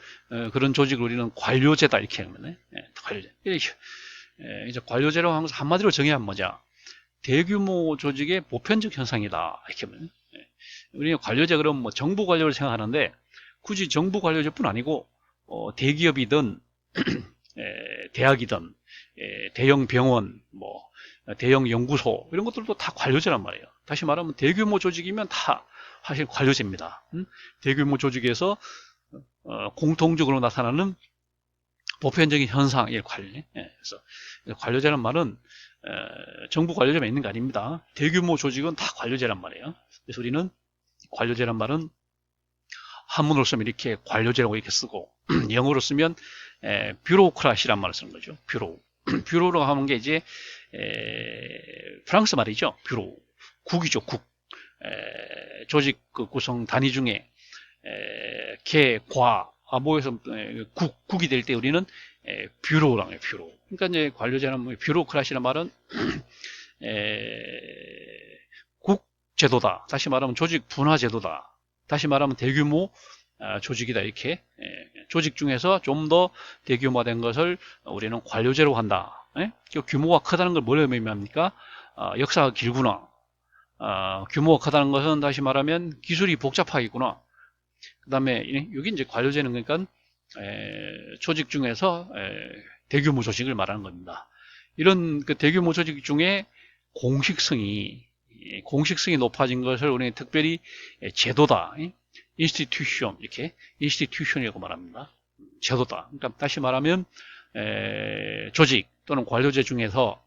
그런 조직을 우리는 관료제다 이렇게 하는 거네. 관료제. 이제 관료제라고 하면서 한마디로 정의하면 뭐냐? 대규모 조직의 보편적 현상이다 이렇게 하면. 우리는 관료제 그러면 뭐 정부 관료를 생각하는데 굳이 정부 관료제뿐 아니고 대기업이든 대학이든 대형 병원, 뭐 대형 연구소 이런 것들도 다 관료제란 말이에요. 다시 말하면 대규모 조직이면 다 사실 관료제입니다. 대규모 조직에서 공통적으로 나타나는 보편적인 현상의 관리. 그래서 관료제란 말은 정부 관료제만 있는 거 아닙니다. 대규모 조직은 다 관료제란 말이에요. 그래서 우리는 관료제란 말은 한문으로 쓰면 이렇게 관료제라고 이렇게 쓰고 영어로 쓰면 뷰로크라시란 말을 쓰는 거죠. 뷰로라고 하는 게 이제 프랑스 말이죠. 뷰로. 국이죠. 국. 조직 그 구성 단위 중에 개, 과, 모여서 국이 될 때 우리는 뷰로라고 해요. 뷰로. 그러니까 이제 관료제는 뭐 뷰로크라시란 말은 국 제도다. 다시 말하면 조직 분화 제도다. 다시 말하면 대규모 조직이다 이렇게. 조직 중에서 좀 더 대규모화된 것을 우리는 관료제로 한다. 규모가 크다는 걸 뭐로 의미합니까? 역사가 길구나. 규모가 크다는 것은 다시 말하면 기술이 복잡하겠구나. 그 다음에 여기 이제 관료제는 그러니까 조직 중에서 대규모 조직을 말하는 겁니다. 이런 그 대규모 조직 중에 공식성이 높아진 것을 우리는 특별히 제도다, institution 이렇게 institution이라고 말합니다. 제도다. 그러니까 다시 말하면 조직 또는 관료제 중에서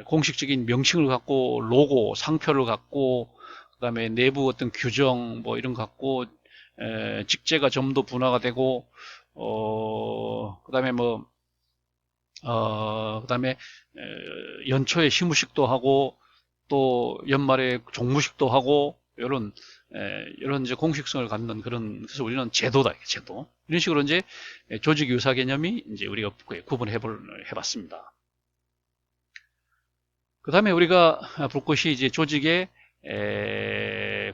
공식적인 명칭을 갖고 로고, 상표를 갖고 그다음에 내부 어떤 규정 뭐 이런 거 갖고 직제가 좀 더 분화가 되고 그다음에 뭐 그다음에 연초에 시무식도 하고 또 연말에 종무식도 하고 이런 이제 공식성을 갖는 그런, 그래서 우리는 제도다, 제도. 이런 식으로 이제 조직 유사 개념이 이제 우리가 해봤습니다. 그 다음에 우리가 볼 것이 이제 조직의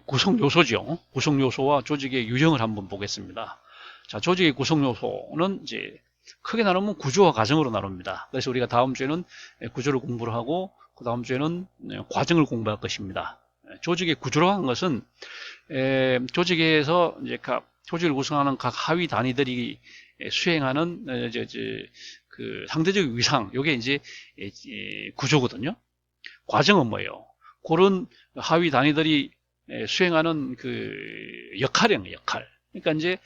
구성 요소죠. 구성 요소와 조직의 유형을 한번 보겠습니다. 자, 조직의 구성 요소는 이제 크게 나누면 구조와 과정으로 나눕니다. 그래서 우리가 다음 주에는 구조를 공부를 하고 그 다음 주에는 과정을 공부할 것입니다. 조직의 구조라는 것은 조직에서 이제 조직을 구성하는 각 하위 단위들이 수행하는 그 상대적 위상, 이게 이제 구조거든요. 과정은 뭐예요? 그런 하위 단위들이 수행하는 그 역할이에요, 역할. 그러니까 이제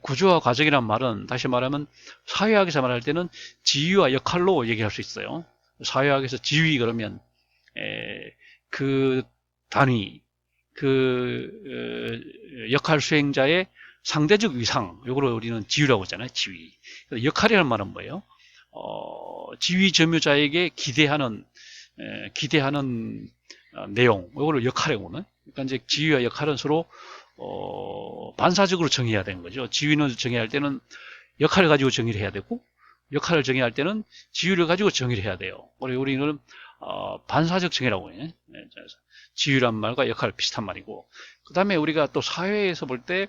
구조와 과정이란 말은 다시 말하면 사회학에서 말할 때는 지위와 역할로 얘기할 수 있어요. 사회학에서 지위 그러면 그 단위, 그 역할 수행자의 상대적 위상, 이걸 우리는 지위라고 하잖아요. 지위. 역할이라는 말은 뭐예요? 지위 점유자에게 기대하는 내용, 이거를 역할이라고 하는. 그러니까 이제 지위와 역할은 서로 반사적으로 정의해야 되는 거죠. 지위는 정의할 때는 역할을 가지고 정의를 해야 되고, 역할을 정의할 때는 지위를 가지고 정의를 해야 돼요. 우리는 반사적 정의라고 해요. 지위란 말과 역할 비슷한 말이고, 그 다음에 우리가 또 사회에서 볼 때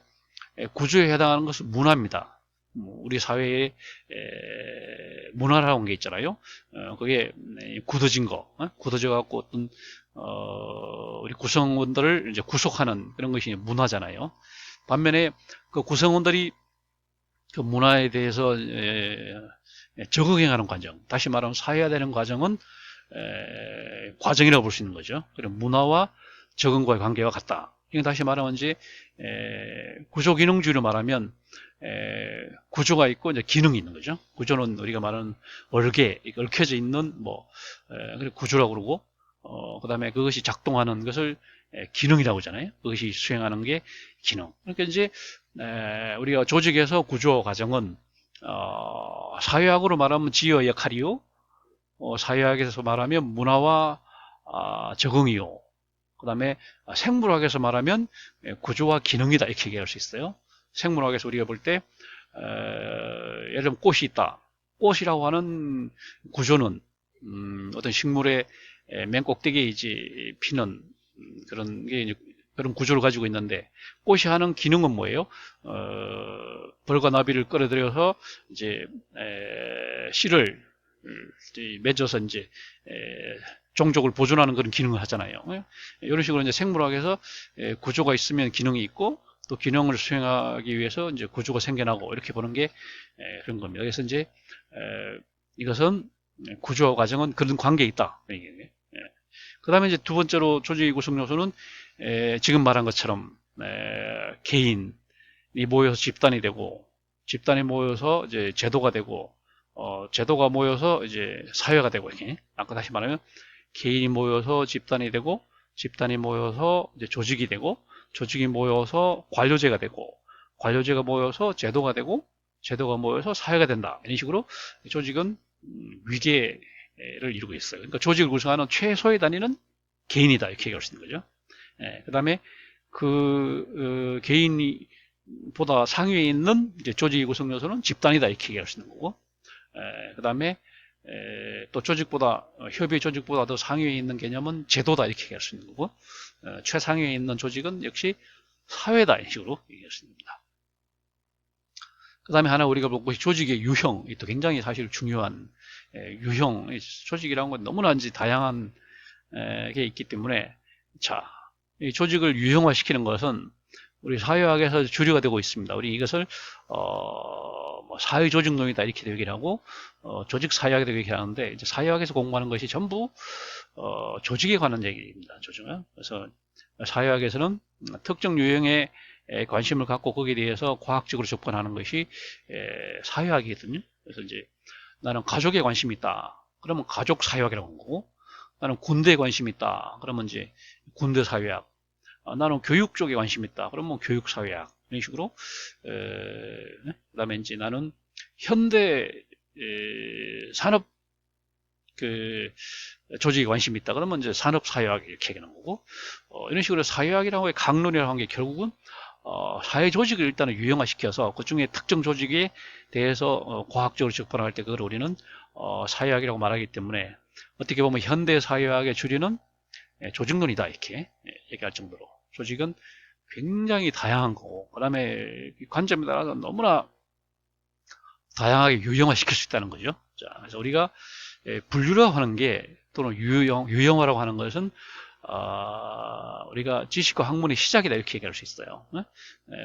구조에 해당하는 것은 문화입니다. 우리 사회에 문화라는 게 있잖아요. 그게 굳어진 거, 굳어져 갖고 어떤 우리 구성원들을 이제 구속하는 그런 것이 문화잖아요. 반면에 그 구성원들이 그 문화에 대해서 적응해가는 과정, 다시 말하면 사회화되는 과정은 과정이라고 볼 수 있는 거죠. 그리고 문화와 적응과의 관계가 같다. 이건 다시 말하면 이제 구조기능주의로 말하면 구조가 있고 이제 기능이 있는 거죠. 구조는 우리가 말하는 얽혀져 있는 구조라고 그러고, 그다음에 그것이 작동하는 것을 기능이라고 하잖아요. 그것이 수행하는 게 기능. 그러니까 이제 우리가 조직에서 구조 과정은 사회학으로 말하면 지휘의 역할이요, 사회학에서 말하면 문화와 적응이요, 그 다음에 생물학에서 말하면 구조와 기능이다, 이렇게 얘기할 수 있어요. 생물학에서 우리가 볼 때 예를 들면 꽃이 있다. 꽃이라고 하는 구조는 어떤 식물의 맨 꼭대기에 이제 피는 그런 게 그런 구조를 가지고 있는데, 꽃이 하는 기능은 뭐예요? 벌과 나비를 끌어들여서 이제 씨를 맺어서 이제 종족을 보존하는 그런 기능을 하잖아요. 이런 식으로 이제 생물학에서 구조가 있으면 기능이 있고, 또 기능을 수행하기 위해서 이제 구조가 생겨나고, 이렇게 보는 게 그런 겁니다. 그래서 이제 이것은 구조 과정은 그런 관계에 있다. 그 다음에 이제 두 번째로 조직의 구성 요소는 지금 말한 것처럼 개인이 모여서 집단이 되고, 집단이 모여서 이제 제도가 되고, 제도가 모여서 이제 사회가 되고, 이렇게 아까 다시 말하면 개인이 모여서 집단이 되고, 집단이 모여서 이제 조직이 되고, 조직이 모여서 관료제가 되고, 관료제가 모여서 제도가 되고, 제도가 모여서 사회가 된다. 이런 식으로 조직은 위계를 이루고 있어요. 그러니까 조직을 구성하는 최소의 단위는 개인이다, 이렇게 얘기할 수 있는 거죠. 그 다음에 그 개인이 보다 상위에 있는 이제 조직의 구성 요소는 집단이다, 이렇게 얘기할 수 있는 거고, 그 다음에 또 조직보다, 협의 조직보다 더 상위에 있는 개념은 제도다, 이렇게 얘기할 수 있는 거고, 최상위에 있는 조직은 역시 사회다, 이런 식으로 얘기할 수 있습니다. 그 다음에 하나 우리가 볼 것이 조직의 유형이 또 굉장히 사실 중요한, 유형, 조직이라는 건 너무나 이제 다양한 게 있기 때문에, 자, 이 조직을 유형화시키는 것은 우리 사회학에서 주류가 되고 있습니다. 우리 이것을 사회조직론이다, 이렇게 얘기를 하고, 조직사회학이라고 얘기를 하는데, 이제 사회학에서 공부하는 것이 전부 조직에 관한 얘기입니다. 조직은. 그래서 사회학에서는 특정 유형에 관심을 갖고 거기에 대해서 과학적으로 접근하는 것이 사회학이거든요. 그래서 이제 나는 가족에 관심이 있다, 그러면 가족 사회학이라고 하는 거고, 나는 군대에 관심이 있다, 그러면 이제 군대 사회학, 나는 교육 쪽에 관심이 있다, 그러면 교육 사회학, 이런 식으로. 그 다음에 이제 나는 현대 산업 조직에 관심이 있다, 그러면 이제 산업 사회학, 이렇게 얘기하는 거고, 이런 식으로 사회학이라고 의 강론이라고 하는 게 결국은 사회 조직을 일단은 유형화시켜서 그 중에 특정 조직에 대해서 과학적으로 접근할 때 그걸 우리는 사회학이라고 말하기 때문에, 어떻게 보면 현대 사회학의 주류는 조직론이다, 이렇게 얘기할 정도로 조직은 굉장히 다양한 거고, 그 다음에 관점에 따라서 너무나 다양하게 유형화시킬 수 있다는 거죠. 자, 그래서 우리가 분류라고 하는 게, 또는 유형화라고 하는 것은 우리가 지식과 학문의 시작이다, 이렇게 얘기할 수 있어요.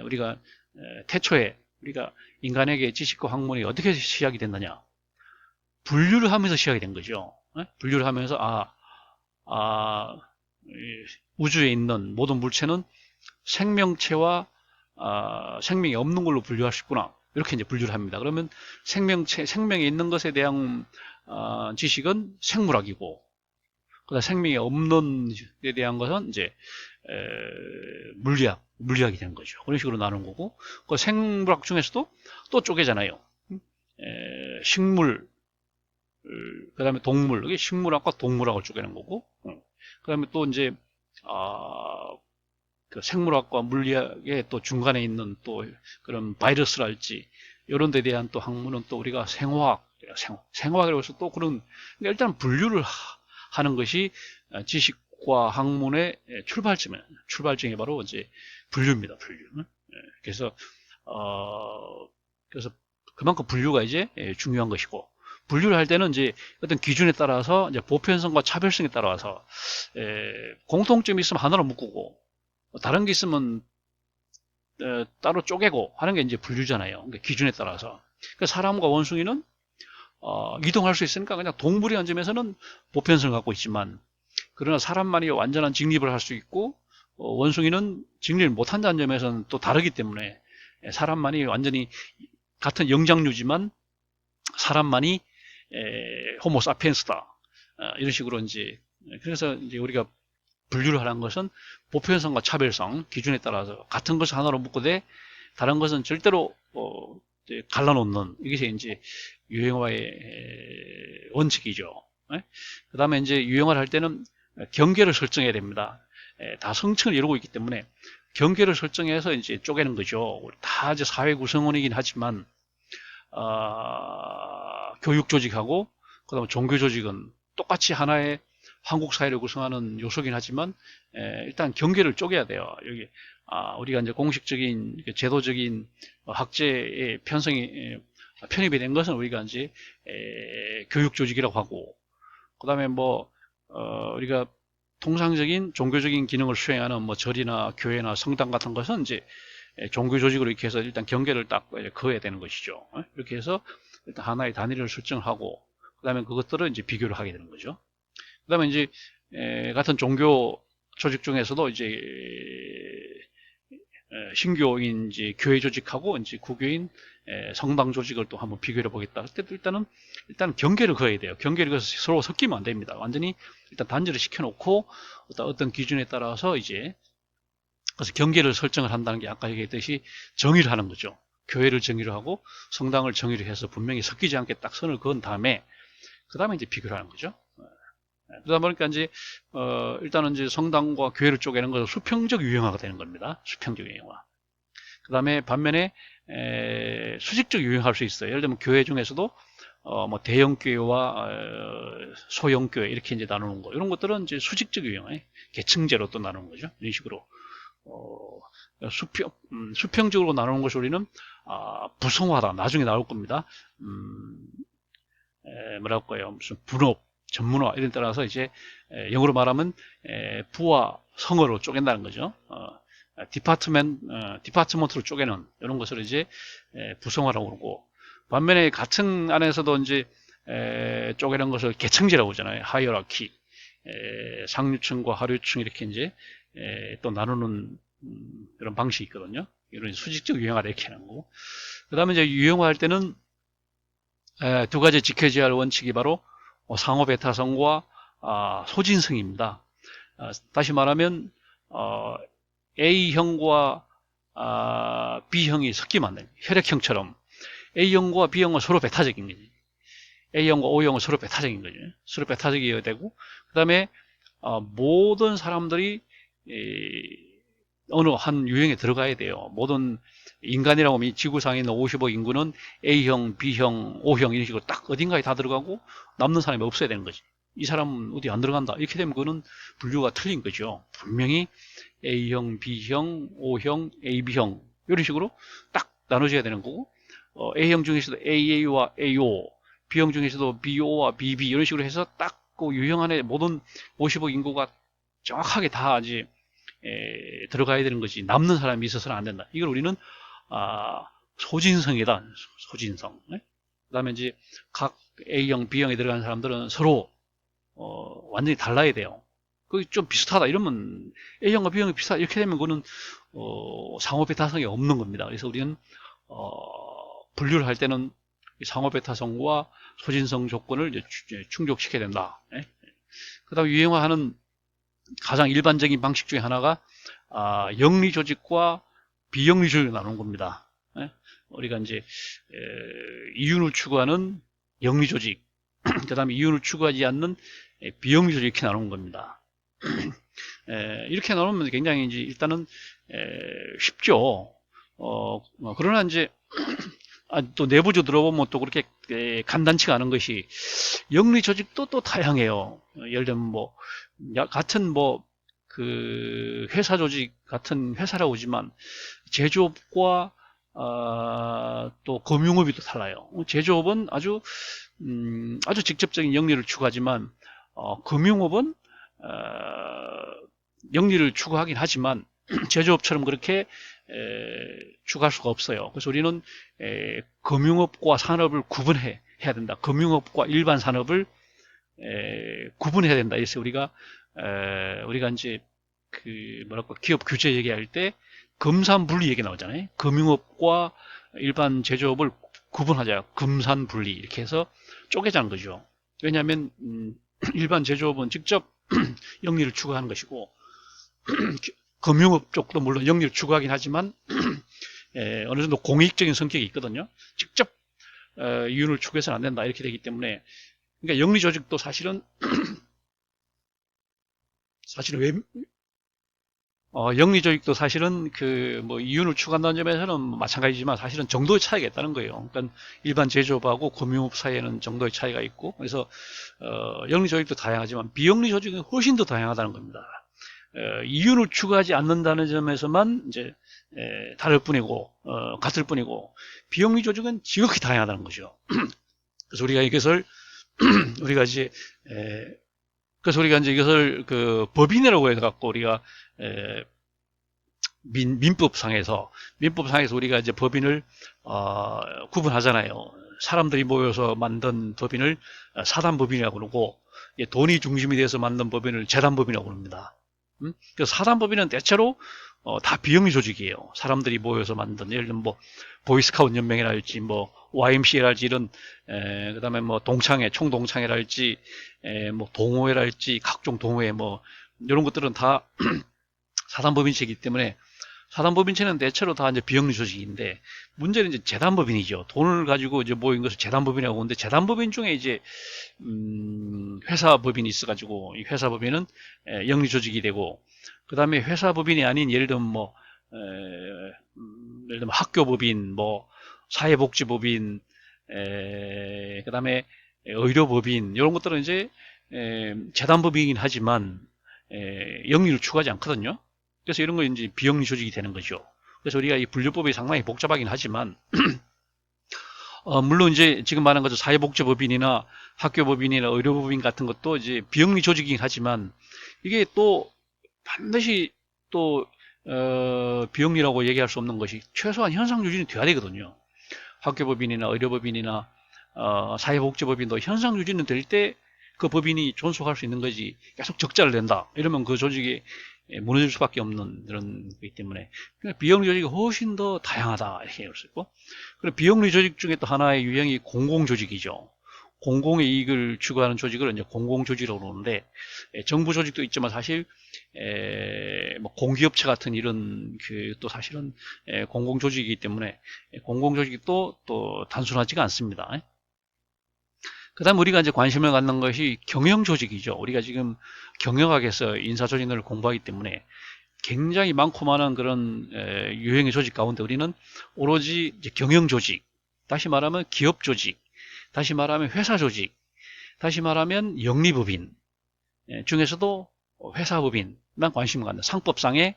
우리가 태초에 우리가 인간에게 지식과 학문이 어떻게 시작이 됐느냐, 분류를 하면서 시작이 된 거죠. 분류를 하면서 우주에 있는 모든 물체는 생명체와 생명이 없는 걸로 분류할 수 있구나, 이렇게 이제 분류를 합니다. 그러면 생명이 있는 것에 대한 지식은 생물학이고, 그다음 생명이 없는 데 대한 것은 이제 물리학이 되는 거죠. 그런 식으로 나눈 거고, 그 생물학 중에서도 또 쪼개잖아요. 식물, 그 다음에 동물, 이게 식물학과 동물학을 쪼개는 거고, 그 다음에 또 이제 그 생물학과 물리학의 또 중간에 있는 또 그런 바이러스랄지 이런 데 대한 또 학문은 또 우리가 생화학이라고 해서 또 그런, 그러니까 일단 분류를 하는 것이 지식과 국가 학문의 출발점이 바로 이제 분류입니다. 분류. 그래서 그래서 그만큼 분류가 이제 중요한 것이고, 분류를 할 때는 이제 어떤 기준에 따라서 이제 보편성과 차별성에 따라서 공통점이 있으면 하나로 묶고 다른 게 있으면 따로 쪼개고 하는 게 이제 분류잖아요. 그러니까 기준에 따라서. 그러니까 사람과 원숭이는 이동할 수 있으니까 그냥 동물이라는 점에서는 보편성을 갖고 있지만, 그러나 사람만이 완전한 직립을 할 수 있고 원숭이는 직립을 못한다는 점에서는 또 다르기 때문에, 사람만이 완전히 같은 영장류지만 사람만이 호모 사피엔스다, 이런 식으로 이제, 그래서 이제 우리가 분류를 하는 것은 보편성과 차별성 기준에 따라서 같은 것을 하나로 묶고대 다른 것은 절대로 이제 갈라놓는, 이것이 이제 유형화의 원칙이죠. 그 다음에 이제 유형화를 할 때는 경계를 설정해야 됩니다. 다 성층을 이루고 있기 때문에 경계를 설정해서 이제 쪼개는 거죠. 다 이제 사회 구성원이긴 하지만 교육 조직하고 그다음에 종교 조직은 똑같이 하나의 한국 사회를 구성하는 요소긴 하지만 일단 경계를 쪼개야 돼요. 여기 우리가 이제 공식적인 제도적인 학제의 편입이 된 것은 우리가 이제 교육 조직이라고 하고, 그다음에 뭐 우리가 통상적인 종교적인 기능을 수행하는 뭐 절이나 교회나 성당 같은 것은 이제 종교 조직으로 이렇게 해서 일단 경계를 딱 그어야 되는 것이죠. 이렇게 해서 일단 하나의 단위를 설정하고 그다음에 그것들을 이제 비교를 하게 되는 거죠. 그다음에 이제 같은 종교 조직 중에서도 이제 신교인 이제 교회 조직하고 이제 구교인 성당 조직을 또 한번 비교해 보겠다. 그때도 일단 경계를 그어야 돼요. 경계를 그어서 서로 섞이면 안 됩니다. 완전히 일단 단절을 시켜놓고 어떤 기준에 따라서 이제 그래서 경계를 설정을 한다는 게 아까 얘기했듯이 정의를 하는 거죠. 교회를 정의를 하고 성당을 정의를 해서 분명히 섞이지 않게 딱 선을 그은 다음에 그 다음에 이제 비교를 하는 거죠. 그러다 보니까 이제 일단은 이제 성당과 교회를 쪼개는 것은 수평적 유형화가 되는 겁니다. 수평적 유형화. 그 다음에 반면에 수직적 유형화할 수 있어요. 예를 들면 교회 중에서도 뭐 대형 교회와 소형 교회 이렇게 이제 나누는 거, 이런 것들은 이제 수직적 유형화, 계층제로 또 나누는 거죠. 이런 식으로 수평적으로 나누는 것을 우리는 부성화다, 나중에 나올 겁니다. 뭐라고 할까요? 무슨 분업, 전문화 이런 따라서 이제 영어로 말하면 부와 성어로 쪼갠다는 거죠. 디파트먼트로 쪼개는 이런 것을 이제 부성화라고 그러고, 반면에 가층 안에서도 이제 쪼개는 것을 계층제라고 하잖아요. 하이어라키, 상류층과 하류층 이렇게 이제 또 나누는 이런 방식이 있거든요. 이런 수직적 유형화를 이렇게 하는 거고, 그 다음에 이제 유형화할 때는 두 가지 지켜져야 할 원칙이 바로 상호배타성과 소진성입니다. 다시 말하면 A형과 B형이 섞이면 안 됩니다. 혈액형처럼 A형과 B형은 서로 배타적인 거지. A형과 O형은 서로 배타적인 거죠. 서로 배타적이어야 되고, 그 다음에 모든 사람들이 어느 한 유형에 들어가야 돼요. 모든 인간이라고 하면 지구상에 있는 50억 인구는 A형, B형, O형 이런 식으로 딱 어딘가에 다 들어가고 남는 사람이 없어야 되는 거지. 이 사람은 어디 안 들어간다, 이렇게 되면 그거는 분류가 틀린 거죠. 분명히 A형, B형, O형, AB형 이런 식으로 딱 나눠져야 되는 거고, A형 중에서도 AA와 AO, B형 중에서도 BO와 BB 이런 식으로 해서 딱 그 유형 안에 모든 50억 인구가 정확하게 다 이제 들어가야 되는 것이, 남는 사람이 있어서는 안 된다. 이걸 우리는 소진성이다. 소진성. 그 다음에 이제 각 A형, B형에 들어가는 사람들은 서로 완전히 달라야 돼요. 그게 좀 비슷하다 이러면, A형과 B형이 비슷하다 이렇게 되면 그거는 상호배타성이 없는 겁니다. 그래서 우리는 분류를 할 때는 상호배타성과 소진성 조건을 이제 충족시켜야 된다. 그 다음에 유형화하는 가장 일반적인 방식 중에 하나가 영리 조직과 비영리 조직을 나누는 겁니다. 우리가 이제 이윤을 추구하는 영리 조직, 그 다음에 이윤을 추구하지 않는 비영리 조직, 이렇게 나누는 겁니다. 이렇게 나누면 굉장히 이제 일단은 쉽죠. 그러나 이제 또 내부적으로 들어보면 또 그렇게 간단치가 않은 것이, 영리 조직도 또 다양해요. 예를 들면 뭐 같은 뭐 그 회사 조직 같은 회사라고 하지만 제조업과 또 금융업이 또 달라요. 제조업은 아주 직접적인 영리를 추구하지만 금융업은 영리를 추구하긴 하지만 제조업처럼 그렇게 추구할 수가 없어요. 그래서 우리는 금융업과 산업을 구분해야 된다. 금융업과 일반 산업을 구분해야 된다. 그래서 우리가 이제 그 뭐랄까 기업 규제 얘기할 때 금산분리 얘기 나오잖아요. 금융업과 일반 제조업을 구분하자. 금산분리 이렇게 해서 쪼개자는 거죠. 왜냐하면 일반 제조업은 직접 영리를 추구하는 것이고 금융업 쪽도 물론 영리를 추구하긴 하지만 어느 정도 공익적인 성격이 있거든요. 직접 이윤을 추구해서는 안 된다 이렇게 되기 때문에 그러니까 영리 조직도 사실은 왜 영리 조직도 사실은 그 뭐 이윤을 추구한다는 점에서는 마찬가지지만 사실은 정도의 차이가 있다는 거예요. 그러니까 일반 제조업하고 금융업 사이에는 정도의 차이가 있고 그래서 영리 조직도 다양하지만 비영리 조직은 훨씬 더 다양하다는 겁니다. 이윤을 추구하지 않는다는 점에서만 이제 다를 뿐이고 같을 뿐이고 비영리 조직은 지극히 다양하다는 거죠. 그래서 우리가 이것을 우리가 이제 그래서 우리가 이제 이것을 그 법인이라고 해서 갖고 우리가 민법상에서 우리가 이제 법인을 구분하잖아요. 사람들이 모여서 만든 법인을 사단법인이라고 그러고 돈이 중심이 돼서 만든 법인을 재단법인이라고 그럽니다. 그래서 사단법인은 대체로 다 비영리 조직이에요. 사람들이 모여서 만든 예를 들면 뭐 보이스카우트 연맹이랄지 뭐 YMCA랄지 이런 그다음에 뭐 동창회 총동창회랄지 뭐 동호회랄지 각종 동호회 뭐 이런 것들은 다 사단법인체이기 때문에 사단법인체는 대체로 다 이제 비영리 조직인데 문제는 이제 재단법인이죠. 돈을 가지고 이제 모인 것을 재단법인이라고 하는데 재단법인 중에 이제 회사법인이 있어가지고 이 회사법인은 영리 조직이 되고 그 다음에 회사법인이 아닌 예를 들면 뭐 예를 들면 학교법인, 뭐 사회복지법인, 그 다음에 의료법인 이런 것들은 이제 재단법인이긴 하지만 영리를 추구하지 않거든요. 그래서 이런 거 이제 비영리 조직이 되는 거죠. 그래서 우리가 이 분류법이 상당히 복잡하긴 하지만 물론 이제 지금 말한 것처럼 사회복지법인이나 학교법인이나 의료법인 같은 것도 이제 비영리 조직이긴 하지만 이게 또 반드시 또 비영리라고 얘기할 수 없는 것이 최소한 현상 유지는 돼야 되거든요. 학교법인이나 의료법인이나 사회복지법인도 현상 유지는 될 때 그 법인이 존속할 수 있는 거지 계속 적자를 낸다 이러면 그 조직이 무너질 수밖에 없는 그런 거기 때문에 비영리 조직이 훨씬 더 다양하다 이렇게 얘기할 수 있고 그리고 비영리 조직 중에 또 하나의 유형이 공공조직이죠. 공공의 이익을 추구하는 조직을 이제 공공조직이라고 그러는데 정부 조직도 있지만 사실 뭐 공기업체 같은 이런 그 또 사실은 공공조직이기 때문에 공공조직이 또 단순하지가 않습니다. 그 다음 우리가 이제 관심을 갖는 것이 경영조직이죠. 우리가 지금 경영학에서 인사조직을 공부하기 때문에 굉장히 많고 많은 그런 유형의 조직 가운데 우리는 오로지 이제 경영조직, 다시 말하면 기업조직, 다시 말하면 회사조직, 다시 말하면 영리법인 중에서도 회사법인만 관심을 갖는 상법상의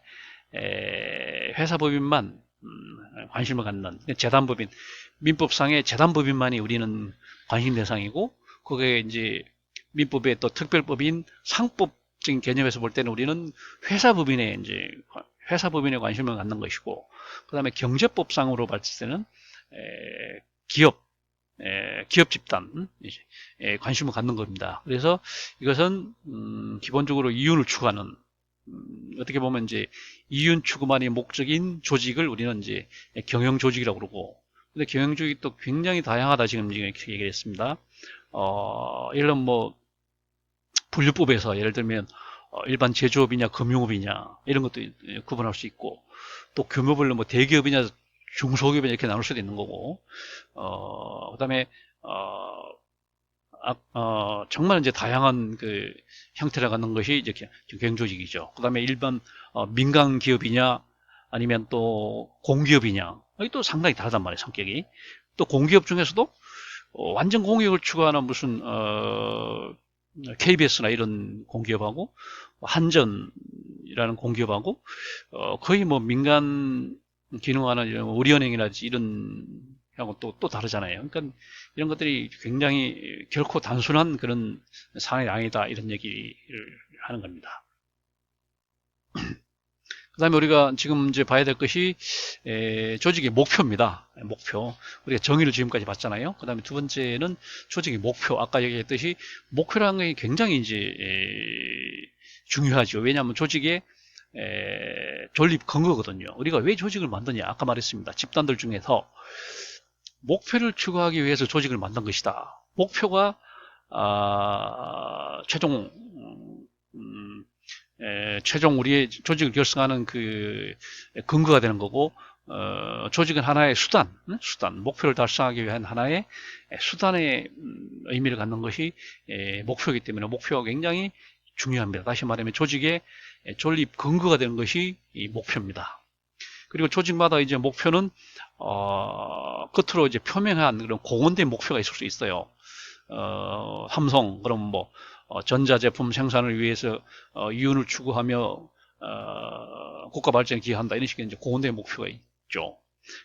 회사법인만 관심을 갖는 재단법인, 민법상의 재단법인만이 우리는 관심 대상이고 그게 이제 민법의 또 특별법인 상법적인 개념에서 볼 때는 우리는 회사법인에 이제 회사법인에 관심을 갖는 것이고 그다음에 경제법상으로 봤을 때는 기업 집단 관심을 갖는 겁니다. 그래서 이것은 기본적으로 이윤을 추구하는 어떻게 보면 이제 이윤 추구만이 목적인 조직을 우리는 이제 경영 조직이라고 그러고 근데 경영 조직이 또 굉장히 다양하다 지금 이렇게 얘기를 했습니다. 예를 들면 뭐 분류법에서 예를 들면 일반 제조업이냐 금융업이냐 이런 것도 구분할 수 있고 또 규모별로 뭐 대기업이냐 중소기업이냐 이렇게 나눌 수도 있는 거고 그다음에 정말 이제 다양한 그 형태를 갖는 것이 이제 경영조직이죠. 그 다음에 일반 민간 기업이냐 아니면 또 공기업이냐 이게 또 상당히 다르단 말이에요, 성격이. 또 공기업 중에서도 완전 공익을 추구하는 무슨 KBS나 이런 공기업하고 한전이라는 공기업하고 거의 뭐 민간 기능하는 이런 우리은행이라든지 이런 하고 또 다르잖아요. 그러니까 이런 것들이 굉장히 결코 단순한 그런 상황이 아니다 이런 얘기를 하는 겁니다. 그 다음에 우리가 지금 이제 봐야 될 것이 조직의 목표입니다. 목표. 우리가 정의를 지금까지 봤잖아요. 그 다음에 두 번째는 조직의 목표. 아까 얘기했듯이 목표라는 게 굉장히 이제 중요하죠. 왜냐하면 조직의 존립 근거거든요. 우리가 왜 조직을 만드냐? 아까 말했습니다. 집단들 중에서 목표를 추구하기 위해서 조직을 만든 것이다. 목표가 최종 최종 우리의 조직을 결성하는 그 근거가 되는 거고, 조직은 하나의 수단, 목표를 달성하기 위한 하나의 수단의 의미를 갖는 것이 목표이기 때문에 목표가 굉장히 중요합니다. 다시 말하면 조직의 존립 근거가 되는 것이 이 목표입니다. 그리고 조직마다 이제 목표는 끝으로 이제 표명한 그런 공언된 목표가 있을 수 있어요. 삼성 그럼 뭐 전자제품 생산을 위해서 이윤을 추구하며 국가 발전에 기여한다 이런 식의 이제 공언된 목표가 있죠.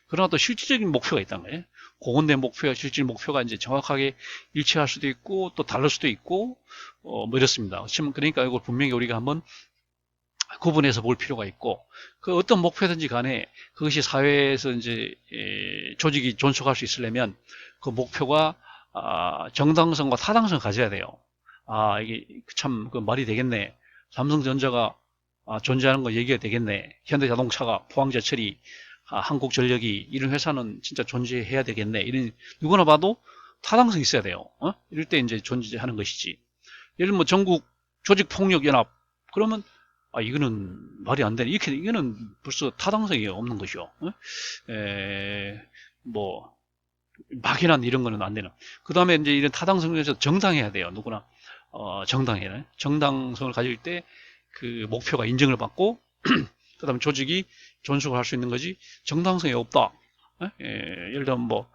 그러나 또 실질적인 목표가 있다는 거예요. 공언된 목표와 실질 목표가 이제 정확하게 일치할 수도 있고 또 다를 수도 있고 뭐 이렇습니다. 그러니까 이걸 분명히 우리가 한번 구분해서 볼 필요가 있고 그 어떤 목표든지 간에 그것이 사회에서 이제 조직이 존속할 수 있으려면 그 목표가 정당성과 타당성을 가져야 돼요. 이게 참 그 말이 되겠네. 삼성전자가 존재하는 거 얘기가 되겠네. 현대자동차가, 포항제철이, 한국전력이 이런 회사는 진짜 존재해야 되겠네. 이런 누구나 봐도 타당성이 있어야 돼요. 이럴 때 이제 존재하는 것이지. 예를 들면 뭐 전국 조직폭력연합 그러면 이거는 말이 안 되네. 이거는 벌써 타당성이 없는 것이요. 뭐 막연한 이런 거는 안 되는. 그 다음에 이제 이런 타당성에서 정당해야 돼요. 누구나 정당해요. 정당성을 가질 때 그 목표가 인정을 받고 그 다음에 조직이 존속을 할 수 있는 거지. 정당성이 없다. 예를 들면 뭐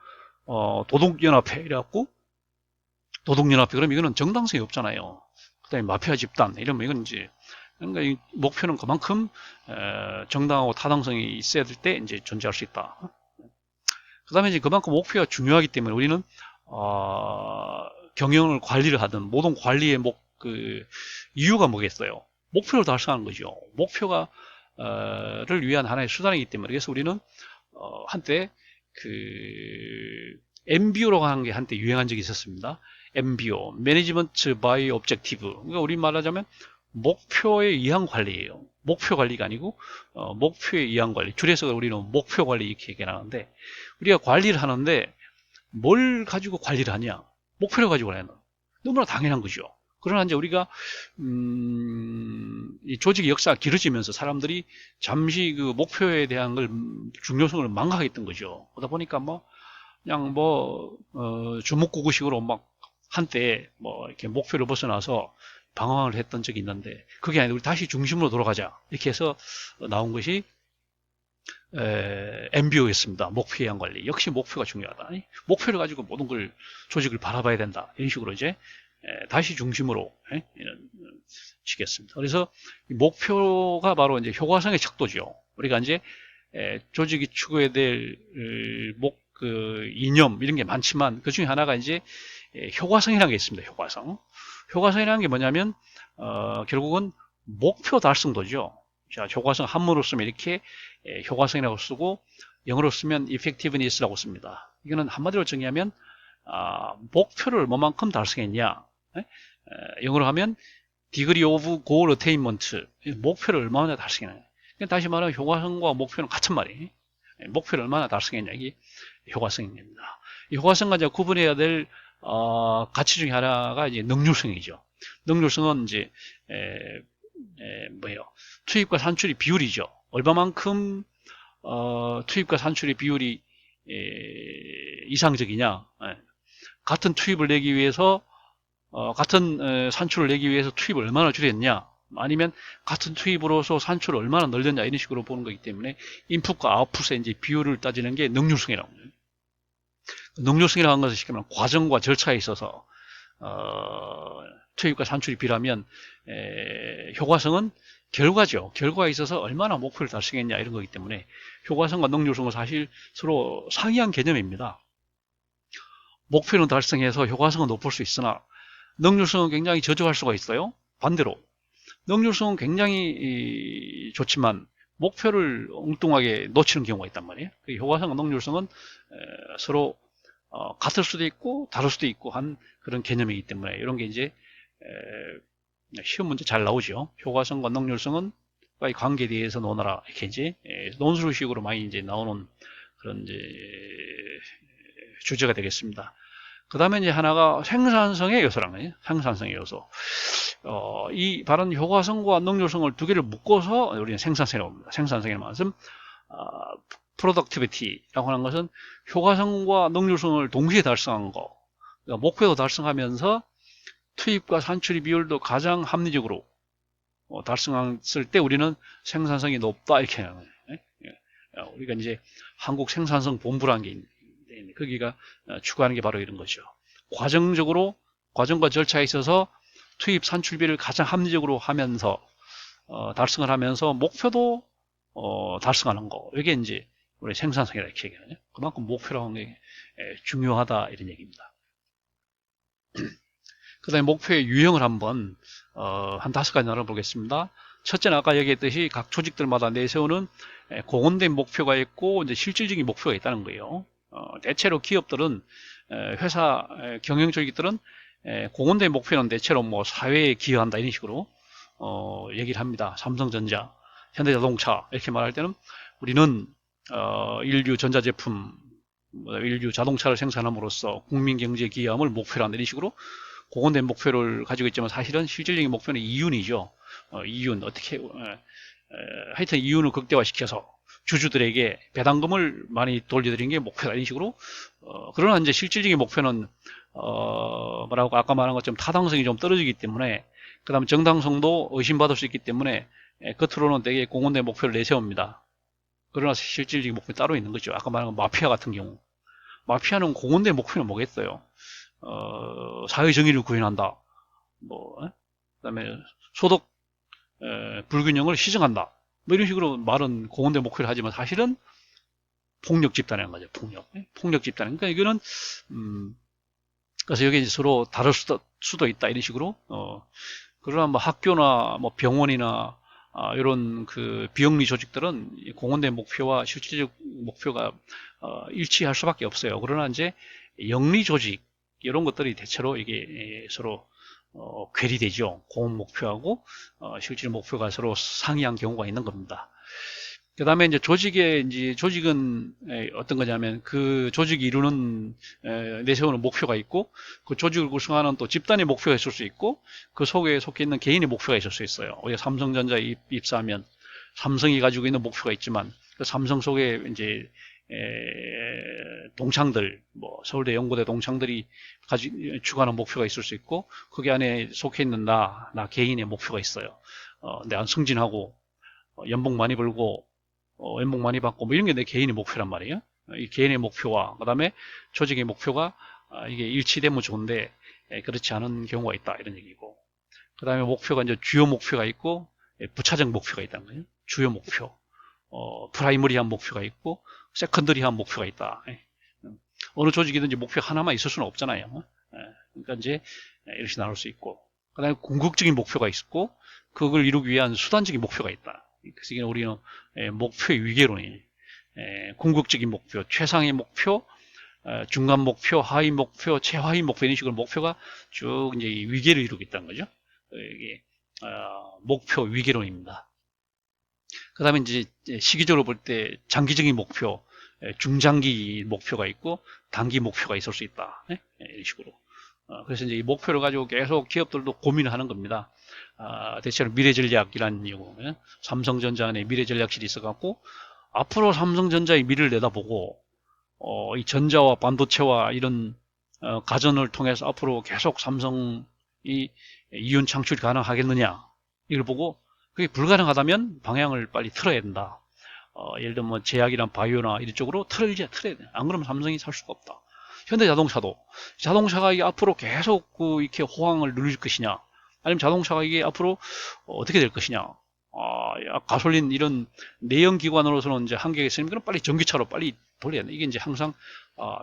도둑연합회 이래갖고 도둑연합회 그러면 이거는 정당성이 없잖아요. 그 다음에 마피아 집단 이러면 이건 이제 그러니까 이 목표는 그만큼 정당하고 타당성이 있어야 될 때 이제 존재할 수 있다. 그 다음에 이제 그만큼 목표가 중요하기 때문에 우리는 경영을 관리를 하든 모든 관리의 이유가 뭐겠어요? 목표를 달성하는 거죠. 목표가 를 위한 하나의 수단이기 때문에 그래서 우리는 한때 그 MBO라고 하는 게 한때 유행한 적이 있었습니다. MBO, Management by Objective. 그러니까 우리 말하자면 목표에 의한 관리예요. 목표 관리가 아니고 목표에 의한 관리. 줄여서 우리는 목표 관리 이렇게 얘기하는데 우리가 관리를 하는데 뭘 가지고 관리를 하냐? 목표를 가지고 하냐? 너무나 당연한 거죠. 그러나 이제 우리가 이 조직의 역사가 길어지면서 사람들이 잠시 그 목표에 대한 걸 중요성을 망각했던 거죠. 그러다 보니까 뭐 그냥 뭐 주먹구구식으로 막 한때 뭐 이렇게 목표를 벗어나서 방황을 했던 적이 있는데 그게 아니라 우리 다시 중심으로 돌아가자 이렇게 해서 나온 것이 MBO였습니다. 목표에 의한 관리. 역시 목표가 중요하다. 목표를 가지고 모든 걸 조직을 바라봐야 된다. 이런 식으로 이제 다시 중심으로 이런 시겠습니다. 그래서 목표가 바로 이제 효과성의 척도죠. 우리가 이제 조직이 추구해야 될 이념 이런 게 많지만 그 중에 하나가 이제 효과성이라는 게 있습니다. 효과성. 효과성이라는 게 뭐냐면 결국은 목표 달성도죠. 자, 효과성 한문으로 쓰면 이렇게 효과성이라고 쓰고 영어로 쓰면 effectiveness라고 씁니다. 이거는 한마디로 정의하면 목표를 뭐만큼 달성했냐. 영어로 하면 degree of goal attainment. 목표를 얼마나 달성했냐. 다시 말하면 효과성과 목표는 같은 말이에요. 목표를 얼마나 달성했냐. 이게 효과성입니다. 이 효과성과 이제 구분해야 될 가치 중에 하나가 이제 능률성이죠. 능률성은 이제 뭐예요? 투입과 산출의 비율이죠. 얼마만큼 투입과 산출의 비율이 이상적이냐. 같은 투입을 내기 위해서 같은 산출을 내기 위해서 투입을 얼마나 줄였냐. 아니면 같은 투입으로서 산출을 얼마나 늘렸냐 이런 식으로 보는 거기 때문에 인풋과 아웃풋의 이제 비율을 따지는 게 능률성이라고 해요. 능률성이라는 것은 쉽게 말하면 과정과 절차에 있어서 투입과 산출이 비례하면 효과성은 결과죠. 결과에 있어서 얼마나 목표를 달성했냐 이런 거기 때문에 효과성과 능률성은 사실 서로 상이한 개념입니다. 목표는 달성해서 효과성은 높을 수 있으나 능률성은 굉장히 저조할 수가 있어요. 반대로 능률성은 굉장히 좋지만 목표를 엉뚱하게 놓치는 경우가 있단 말이에요. 효과성과 능률성은 서로 같을 수도 있고 다를 수도 있고 한 그런 개념이기 때문에 이런 게 이제 시험 문제 잘 나오죠. 효과성과 능률성은 이 관계에 대해서 논하라 이렇게 이제 논술식으로 많이 이제 나오는 그런 이제 주제가 되겠습니다. 그 다음에 이제 하나가 생산성의 요소란 거예요. 생산성의 요소. 이 바른 효과성과 능률성을 두 개를 묶어서 우리는 생산성이라고 합니다. 생산성이라는 말씀, productivity라고 하는 것은 효과성과 능률성을 동시에 달성한 거. 그러니까 목표도 달성하면서 투입과 산출의 비율도 가장 합리적으로 달성했을 때 우리는 생산성이 높다 이렇게 하는 거예요. 우리가 이제 한국 생산성 본부라는 게 있는데 거기가 추구하는 게 바로 이런 거죠. 과정적으로 과정과 절차에 있어서 투입 산출비를 가장 합리적으로 하면서 달성을 하면서 목표도 달성하는 거. 이게 이제 우리 생산성이라 이렇게 얘기하죠. 그만큼 목표라는 게 중요하다 이런 얘기입니다. 그 다음에 목표의 유형을 한번 한 5가지 나눠보겠습니다. 첫째는 아까 얘기했듯이 각 조직들마다 내세우는 공언된 목표가 있고 이제 실질적인 목표가 있다는 거예요. 대체로 기업들은 회사 경영 조직들은 공언된 목표는 대체로 뭐 사회에 기여한다 이런 식으로 얘기를 합니다. 삼성전자, 현대자동차 이렇게 말할 때는 우리는 인류 전자제품, 인류 자동차를 생산함으로써 국민 경제에 기여함을 목표로 한다 이런 식으로 공언된 목표를 가지고 있지만 사실은 실질적인 목표는 이윤이죠. 이윤 어떻게 하여튼 이윤을 극대화시켜서 주주들에게 배당금을 많이 돌려드리는 게 목표다 이런 식으로 그러나 이제 실질적인 목표는 뭐라고 아까 말한 것처럼 타당성이 좀 떨어지기 때문에 그 다음 정당성도 의심받을 수 있기 때문에 겉으로는 되게 공언된 목표를 내세웁니다. 그러나 실질적인 목표는 따로 있는 거죠. 아까 말한 마피아 같은 경우 마피아는 공언된 목표는 뭐겠어요? 사회정의를 구현한다. 그다음에 소득 불균형을 시정한다. 뭐 이런 식으로 말은 공언된 목표를 하지만 사실은 폭력 집단이라는 거죠. 폭력 집단. 그러니까 이거는 그래서 여기 이제 서로 다를 수도 있다 이런 식으로. 그러나 뭐 학교나 뭐 병원이나 이런 그 비영리 조직들은 공언된 목표와 실질적 목표가 일치할 수밖에 없어요. 그러나 이제 영리 조직 이런 것들이 대체로 이게 서로 괴리되죠. 공언 목표하고 실질 목표가 서로 상이한 경우가 있는 겁니다. 그 다음에 이제 조직은 어떤 거냐면 그 조직이 이루는 내세우는 목표가 있고 그 조직을 구성하는 또 집단의 목표가 있을 수 있고 그 속에 속해 있는 개인의 목표가 있을 수 있어요. 우리가 삼성전자에 입사하면 삼성이 가지고 있는 목표가 있지만 그 삼성 속에 이제 동창들, 뭐 서울대 연고대 동창들이 추구하는 목표가 있을 수 있고 거기 안에 속해 있는 나 개인의 목표가 있어요. 내가 승진하고 연봉 많이 벌고 연봉 많이 받고 뭐 이런 게 내 개인의 목표란 말이에요. 이 개인의 목표와 그 다음에 조직의 목표가 이게 일치되면 좋은데 그렇지 않은 경우가 있다 이런 얘기고 그 다음에 목표가 이제 주요 목표가 있고 부차적 목표가 있다는 거예요. 주요 목표, 프라이머리한 목표가 있고 세컨더리한 목표가 있다. 어느 조직이든지 목표 하나만 있을 수는 없잖아요. 그러니까 이제 이렇게 나눌 수 있고 그 다음에 궁극적인 목표가 있고 그걸 이루기 위한 수단적인 목표가 있다. 그래서 우리는 목표의 위계론이 궁극적인 목표, 최상의 목표, 중간 목표, 하위 목표, 최하위 목표 이런 식으로 목표가 쭉 이제 위계를 이루고 있다는 거죠. 이게 목표 위계론입니다. 그 다음에 이제 시기적으로 볼 때 장기적인 목표, 중장기 목표가 있고 단기 목표가 있을 수 있다. 이런 식으로. 그래서 이제 이 목표를 가지고 계속 기업들도 고민을 하는 겁니다. 대체로 미래전략이라는 용어, 삼성전자 안에 미래전략실이 있어갖고 앞으로 삼성전자의 미래를 내다보고 이 전자와 반도체와 이런 가전을 통해서 앞으로 계속 삼성이 이윤 창출이 가능하겠느냐 이걸 보고 그게 불가능하다면 방향을 빨리 틀어야 된다. 예를 들면 제약이나 바이오나 이런 쪽으로 틀어야 돼. 안 그러면 삼성이 살 수가 없다. 현대자동차도 자동차가 이게 앞으로 계속 이렇게 호황을 누릴 것이냐, 아니면 자동차가 이게 앞으로 어떻게 될 것이냐. 가솔린 이런 내연기관으로서는 이제 한계가 있으면 그럼 빨리 전기차로 빨리 돌려야 돼. 이게 이제 항상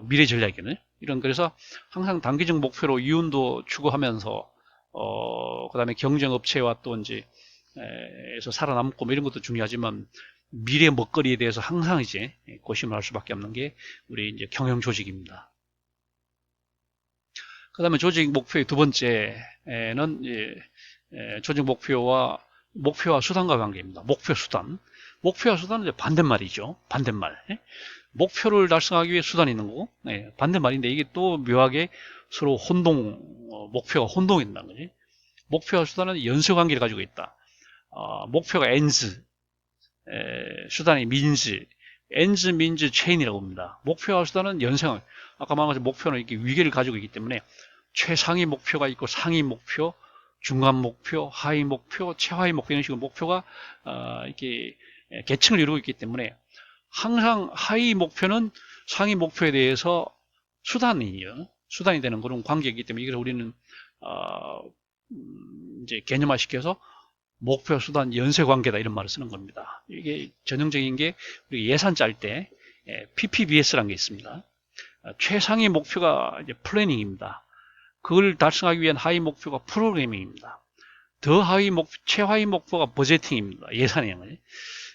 미래 전략이네. 이런 그래서 항상 단기적 목표로 이윤도 추구하면서 그다음에 경쟁 업체와 또 이제 에서 살아남고 뭐 이런 것도 중요하지만 미래 먹거리에 대해서 항상 이제 고심을 할 수밖에 없는 게 우리 이제 경영 조직입니다. 그다음에 조직 목표의 두 번째는 조직 목표와 수단과 관계입니다. 목표 수단. 목표와 수단은 이제 반대말이죠. 반대말. 목표를 달성하기 위해 수단이 있는 거고, 반대말인데 이게 또 묘하게 서로 목표가 혼동된다는 거지. 목표와 수단은 연쇄 관계를 가지고 있다. 목표가 ends, 수단이 means, ends means chain이라고 합니다. 목표와 수단은 연쇄, 아까 말한 것처럼 목표는 이렇게 위계를 가지고 있기 때문에 최상위 목표가 있고 상위 목표, 중간 목표, 하위 목표, 최하위 목표 이런 식으로 목표가 이렇게 계층을 이루고 있기 때문에 항상 하위 목표는 상위 목표에 대해서 수단이 되는 그런 관계이기 때문에 이걸 우리는 이제 개념화 시켜서 목표 수단 연쇄 관계다 이런 말을 쓰는 겁니다. 이게 전형적인 게 우리 예산 짤 때 PPBS라는 게 있습니다. 최상위 목표가 이제 플래닝입니다. 그걸 달성하기 위한 하위 목표가 프로그래밍입니다. 더 하위 최하위 목표가 버제팅입니다. 예산이에요.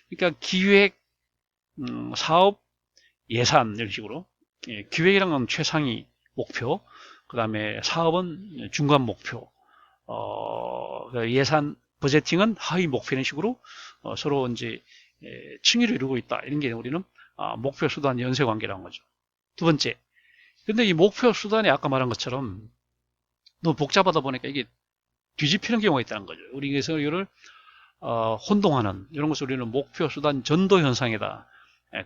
그러니까 기획, 사업, 예산 이런 식으로 기획이란 건 최상위 목표, 그 다음에 사업은 중간 목표, 예산, 버제팅은 하위 목표 이런 식으로 서로 이제 층위를 이루고 있다. 이런 게 우리는 목표 수단 연쇄 관계라는 거죠. 두 번째. 근데 이 목표 수단이 아까 말한 것처럼 너무 복잡하다 보니까 이게 뒤집히는 경우가 있다는 거죠. 우리 그래서 이거를 혼동하는 이런 것을 우리는 목표 수단 전도 현상이다.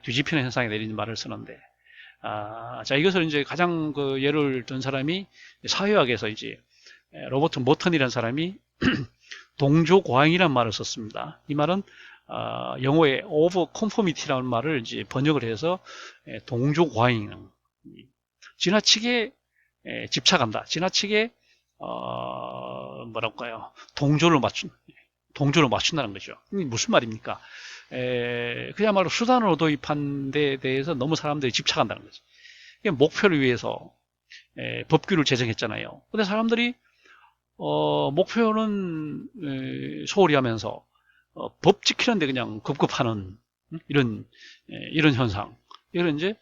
뒤집히는 현상이다 이런 말을 쓰는데, 자 이것을 이제 가장 그 예를 든 사람이 사회학에서 이제 로버트 머턴이라는 사람이 동조과잉이라는 말을 썼습니다. 이 말은 영어의 over conformity라는 말을 이제 번역을 해서 동조과잉, 지나치게 집착한다. 지나치게 뭐랄까요? 동조를 맞춘다는 거죠. 이게 무슨 말입니까? 그야말로 수단으로 도입한 데 대해서 너무 사람들이 집착한다는 거죠. 이게 목표를 위해서 법규를 제정했잖아요. 근데 사람들이 목표는 소홀히 하면서 법 지키는데 그냥 급급하는 이런 현상. 이런 이제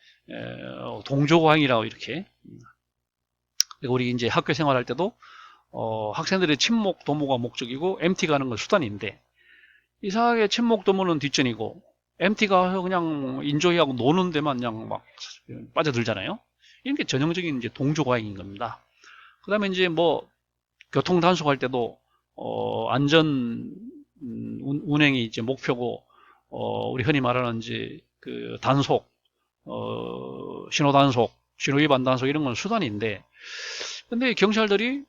동조과잉이라고 이렇게. 우리 이제 학교 생활할 때도 학생들의 친목 도모가 목적이고 MT 가는 건 수단인데 이상하게 친목 도모는 뒷전이고 MT 가서 그냥 인조이하고 노는 데만 그냥 막 빠져들잖아요. 이런 게 전형적인 이제 동조과잉인 겁니다. 그 다음에 이제 뭐 교통 단속할 때도 안전 운행이 이제 목표고 우리 흔히 말하는 이제 그 단속, 신호 단속, 신호 위반 단속 이런 건 수단인데, 근데 경찰들이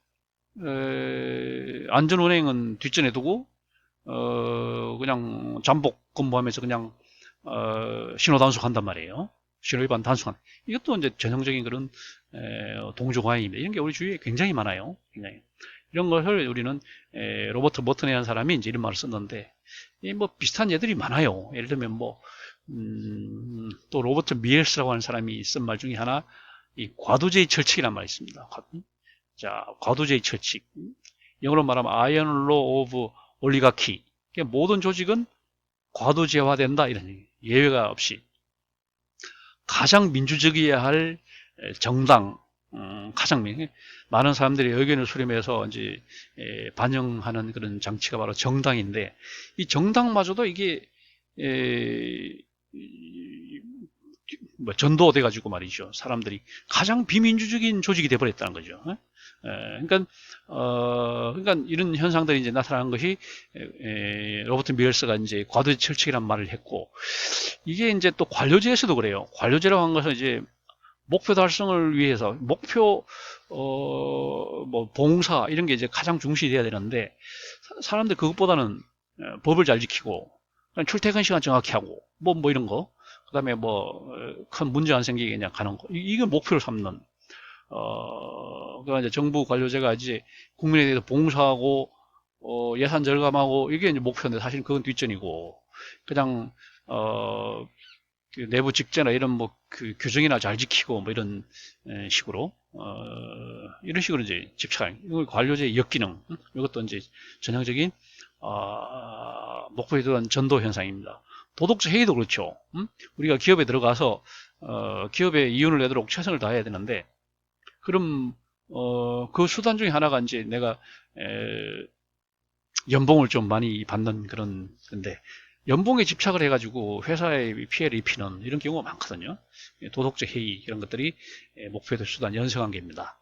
안전 운행은 뒷전에 두고 그냥 잠복 근무하면서 그냥 신호 단속한단 말이에요. 신호 위반 단속한. 이것도 이제 전형적인 그런 동조과잉입니다. 이런 게 우리 주위에 굉장히 많아요. 굉장히. 이런 것을 우리는 로버트 머튼이라는 사람이 이제 이런 말을 썼는데, 뭐 비슷한 예들이 많아요. 예를 들면 뭐 또 로버트 미엘스라고 하는 사람이 쓴 말 중에 하나, 이 과도제의 철칙이라는 말이 있습니다. 자, 과도제의 철칙. 영어로 말하면 아이언 로 오브 올리가키. 모든 조직은 과도제화된다 이런 얘기. 예외가 없이. 가장 민주적이어야 할 정당, 가장 많은 사람들이 의견을 수렴해서 이제 반영하는 그런 장치가 바로 정당인데, 이 정당마저도 이게 뭐 전도돼 가지고 말이죠. 사람들이 가장 비민주적인 조직이 돼 버렸다는 거죠. 그러니까 이런 현상들이 이제 나타나는 것이 로버트 미얼스가 이제 과도제 철칙이란 말을 했고, 이게 이제 또 관료제에서도 그래요. 관료제라고 하는 것은 이제 목표 달성을 위해서 목표 뭐 봉사 이런 게 이제 가장 중시돼야 되는데, 사람들 그것보다는 법을 잘 지키고 출퇴근 시간 정확히 하고 뭐 이런 거, 그다음에 뭐 큰 문제 안 생기게 그냥 가는 거, 이건 목표를 삼는. 그 이제 정부 관료제가 이제 국민에 대해서 봉사하고 예산 절감하고 이게 이제 목표인데 사실 그건 뒷전이고 그냥 그 내부 직제나 이런 뭐 그 규정이나 잘 지키고 뭐 이런 식으로 이런 식으로 이제 집착하는 이걸 관료제의 역기능 이것도 이제 전형적인 목표에 대한 전도 현상입니다. 도덕적 해이도 그렇죠. 우리가 기업에 들어가서 기업에 이윤을 내도록 최선을 다해야 되는데 그럼 그 수단 중에 하나가 이제 내가 연봉을 좀 많이 받는 그런 건데 연봉에 집착을 해가지고 회사에 피해를 입히는 이런 경우가 많거든요. 도덕적 해이 이런 것들이 목표의 수단 연쇄관계입니다.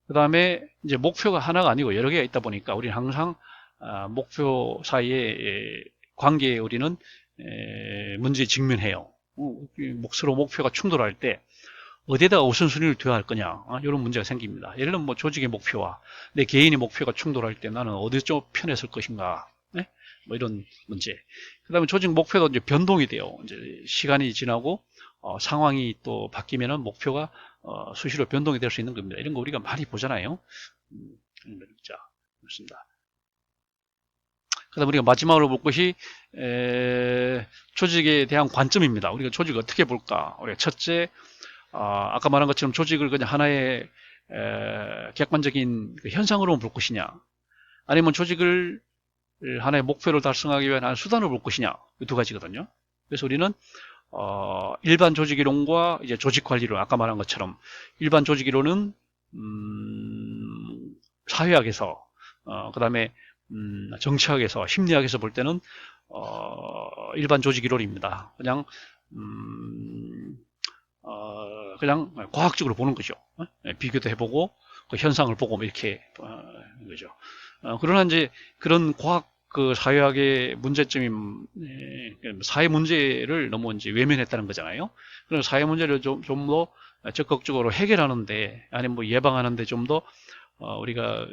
그 다음에 이제 목표가 하나가 아니고 여러 개가 있다 보니까 우리는 항상 목표 사이에 관계에 우리는 문제에 직면해요. 서로 목표가 충돌할 때 어디에다가 우선순위를 둬야 할 거냐 이런 문제가 생깁니다. 예를 들면 뭐 조직의 목표와 내 개인의 목표가 충돌할 때 나는 어디 쪽 편에 설 것인가 네? 뭐 이런 문제. 그 다음에 조직 목표도 이제 변동이 돼요. 이제 시간이 지나고 상황이 또 바뀌면은 목표가 수시로 변동이 될 수 있는 겁니다. 이런 거 우리가 많이 보잖아요. 자, 그렇습니다. 그 다음 우리가 마지막으로 볼 것이 조직에 대한 관점입니다. 우리가 조직을 어떻게 볼까? 우리가 첫째, 아까 말한 것처럼 조직을 그냥 하나의 객관적인 현상으로 볼 것이냐, 아니면 조직을 하나의 목표를 달성하기 위한 하나의 수단으로 볼 것이냐, 이 두 가지거든요. 그래서 우리는 일반 조직이론과 이제 조직관리론, 아까 말한 것처럼 일반 조직이론은 사회학에서, 그 다음에 정치학에서, 심리학에서 볼 때는 일반 조직이론입니다. 그냥 과학적으로 보는 거죠. 비교도 해보고 그 현상을 보고 뭐 이렇게 거죠. 그러나 이제 그런 과학 그 사회학의 문제점인 사회 문제를 너무 이제 외면했다는 거잖아요. 그럼 사회 문제를 좀 더 적극적으로 해결하는데 아니면 뭐 예방하는데 좀 더 우리가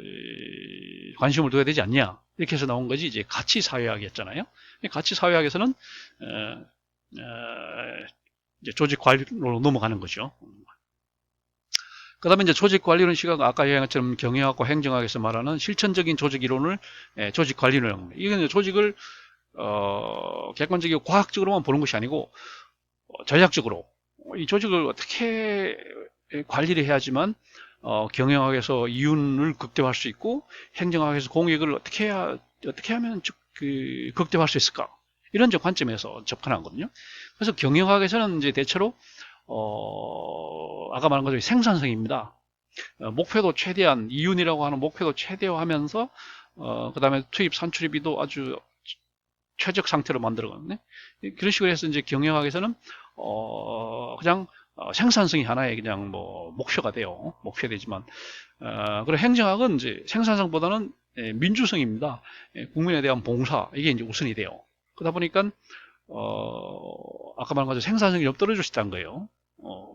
관심을 둬야 되지 않냐 이렇게 해서 나온 것이 이제 가치 사회학이었잖아요. 가치 사회학에서는 이제 조직 관리로 넘어가는 거죠. 그 다음에 이제 조직 관리론 시각 아까 얘기한 것처럼 경영학과 행정학에서 말하는 실천적인 조직 이론을 조직 관리론이라고 합니다. 이건 조직을 객관적이고 과학적으로만 보는 것이 아니고 전략적으로 이 조직을 어떻게 관리를 해야지만 경영학에서 이윤을 극대화할 수 있고 행정학에서 공익을 어떻게 하면 극대화할 수 있을까 이런 관점에서 접근한 거거든요. 그래서 경영학에서는 이제 대체로 아까 말한 것처럼 생산성입니다. 목표도 최대한 이윤이라고 하는 목표도 최대화하면서 그 다음에 투입 산출입비도 아주 최적 상태로 만들어가는데 그런 식으로 해서 이제 경영학에서는 그냥 생산성이 하나의 그냥 뭐 목표가 돼요. 목표가 되지만 그리고 행정학은 이제 생산성보다는 민주성입니다. 국민에 대한 봉사 이게 이제 우선이 돼요. 그러다 보니까 아까 말한 것처럼 생산성이 좀 떨어질 수 있다는 거예요.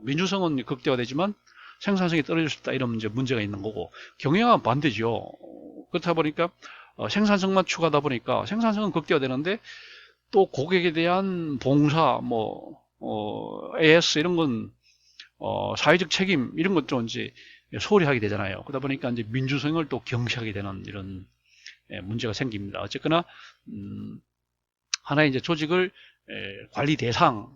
민주성은 극대화되지만 생산성이 떨어질 수 있다 이런 문제가 있는 거고 경영학은 반대죠. 그렇다 보니까 생산성만 추가하다 보니까 생산성은 극대화되는데 또 고객에 대한 봉사 AS 이런 건 사회적 책임 이런 것 좀 이제 소홀히 하게 되잖아요. 그러다 보니까 이제 민주성을 또 경시하게 되는 이런 문제가 생깁니다. 어쨌거나 하나의 이제 조직을 관리 대상,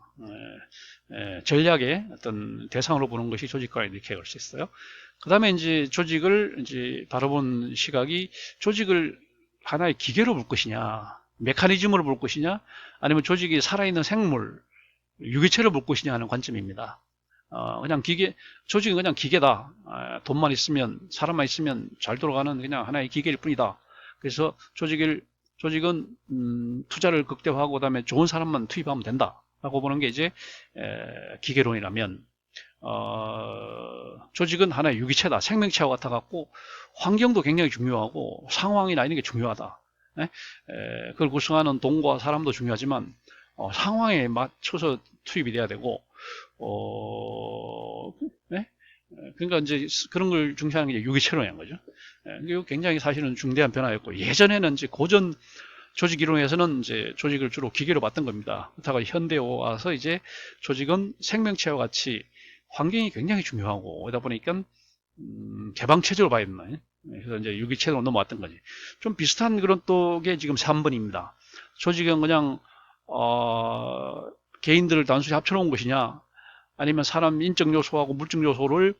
전략의 어떤 대상으로 보는 것이 조직관리 이렇게 할 수 있어요. 그 다음에 이제 조직을 이제 바라본 시각이 조직을 하나의 기계로 볼 것이냐, 메커니즘으로 볼 것이냐, 아니면 조직이 살아있는 생물, 유기체로 볼 것이냐 하는 관점입니다. 그냥 조직은 그냥 기계다. 돈만 있으면, 사람만 있으면 잘 돌아가는 그냥 하나의 기계일 뿐이다. 그래서 조직은 투자를 극대화하고 그다음에 좋은 사람만 투입하면 된다라고 보는 게 이제 기계론이라면 조직은 하나의 유기체다, 생명체와 같아 갖고 환경도 굉장히 중요하고 상황이나 이런 게 중요하다. 그걸 구성하는 돈과 사람도 중요하지만 상황에 맞춰서 투입이 돼야 되고 그러니까 이제 그런 걸 중시하는 게 유기체론인 거죠. 이거 굉장히 사실은 중대한 변화였고 예전에는 이제 고전 조직 이론에서는 이제 조직을 주로 기계로 봤던 겁니다. 그렇다가 현대에 와서 이제 조직은 생명체와 같이 환경이 굉장히 중요하고 그러다 보니까 개방체제로 봐야 된다. 그래서 이제 유기체제로 넘어왔던 거지. 좀 비슷한 그런 또게 지금 3번입니다. 조직은 그냥 개인들을 단순히 합쳐놓은 것이냐, 아니면 사람 인적 요소하고 물적 요소를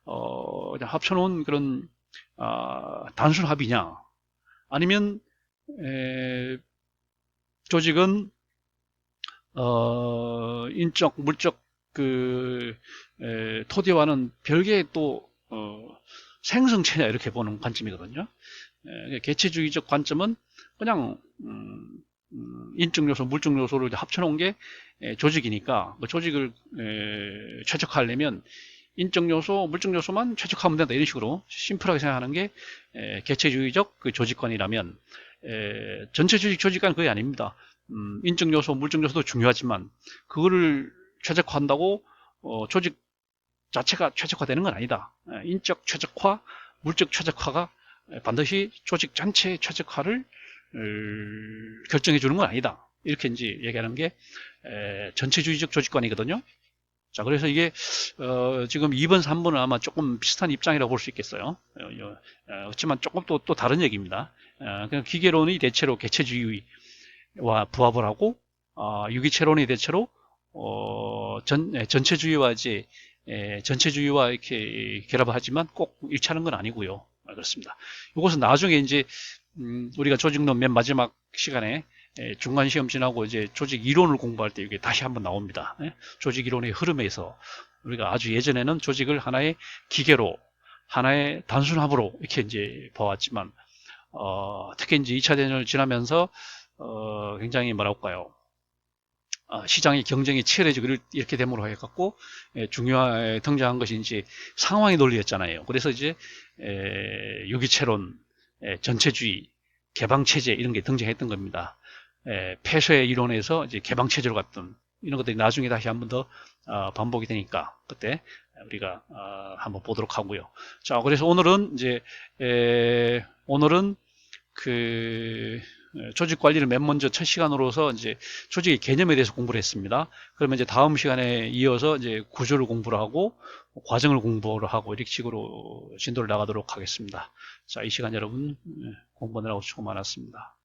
그냥 합쳐놓은 그런 단순 합이냐, 아니면 조직은 인적, 물적 토대와는 별개의 또 생성체냐 이렇게 보는 관점이거든요. 개체주의적 관점은 그냥 인적 요소, 물적 요소를 합쳐놓은 게 조직이니까 그 조직을 최적화하려면 인적 요소, 물적 요소만 최적화하면 된다 이런 식으로 심플하게 생각하는 게 개체주의적 그 조직관이라면 전체주의적 조직관은 그게 아닙니다. 인적 요소, 물적 요소도 중요하지만 그거를 최적화한다고 조직 자체가 최적화되는 건 아니다. 인적 최적화, 물적 최적화가 반드시 조직 전체의 최적화를 결정해 주는 건 아니다. 이렇게 이제 얘기하는 게 전체주의적 조직관이거든요. 자, 그래서 이게 지금 2번, 3번은 아마 조금 비슷한 입장이라고 볼 수 있겠어요. 그렇지만 조금 또 다른 얘기입니다. 그냥 기계론이 대체로 개체주의와 부합을 하고 유기체론이 대체로 전체주의와 이제 전체주의와 이렇게 결합을 하지만 꼭 일치하는 건 아니고요. 그렇습니다. 이것은 나중에 이제 우리가 조직론 맨 마지막 시간에 중간 시험 지나고 이제 조직 이론을 공부할 때 이게 다시 한번 나옵니다. 조직 이론의 흐름에서 우리가 아주 예전에는 조직을 하나의 기계로, 하나의 단순합으로 이렇게 이제 봐왔지만 특히 이제 2차 대전을 지나면서 굉장히 뭐랄까요? 시장의 경쟁이 치열해지고 이렇게 됨으로 해갖고 중요하게 등장한 것이 이제 상황의 논리였잖아요. 그래서 이제 유기체론, 전체주의, 개방체제 이런 게 등장했던 겁니다. 폐쇄 이론에서 이제 개방체제로 갔던 이런 것들이 나중에 다시 한번 더 반복이 되니까 그때 우리가 한번 보도록 하고요. 자, 그래서 오늘은 이제 오늘은 그 조직 관리를 맨 먼저 첫 시간으로서 이제 조직의 개념에 대해서 공부를 했습니다. 그러면 이제 다음 시간에 이어서 이제 구조를 공부를 하고 과정을 공부를 하고 이렇게 식으로 진도를 나가도록 하겠습니다. 자, 이 시간 여러분 공부하느라고 수고 많았습니다.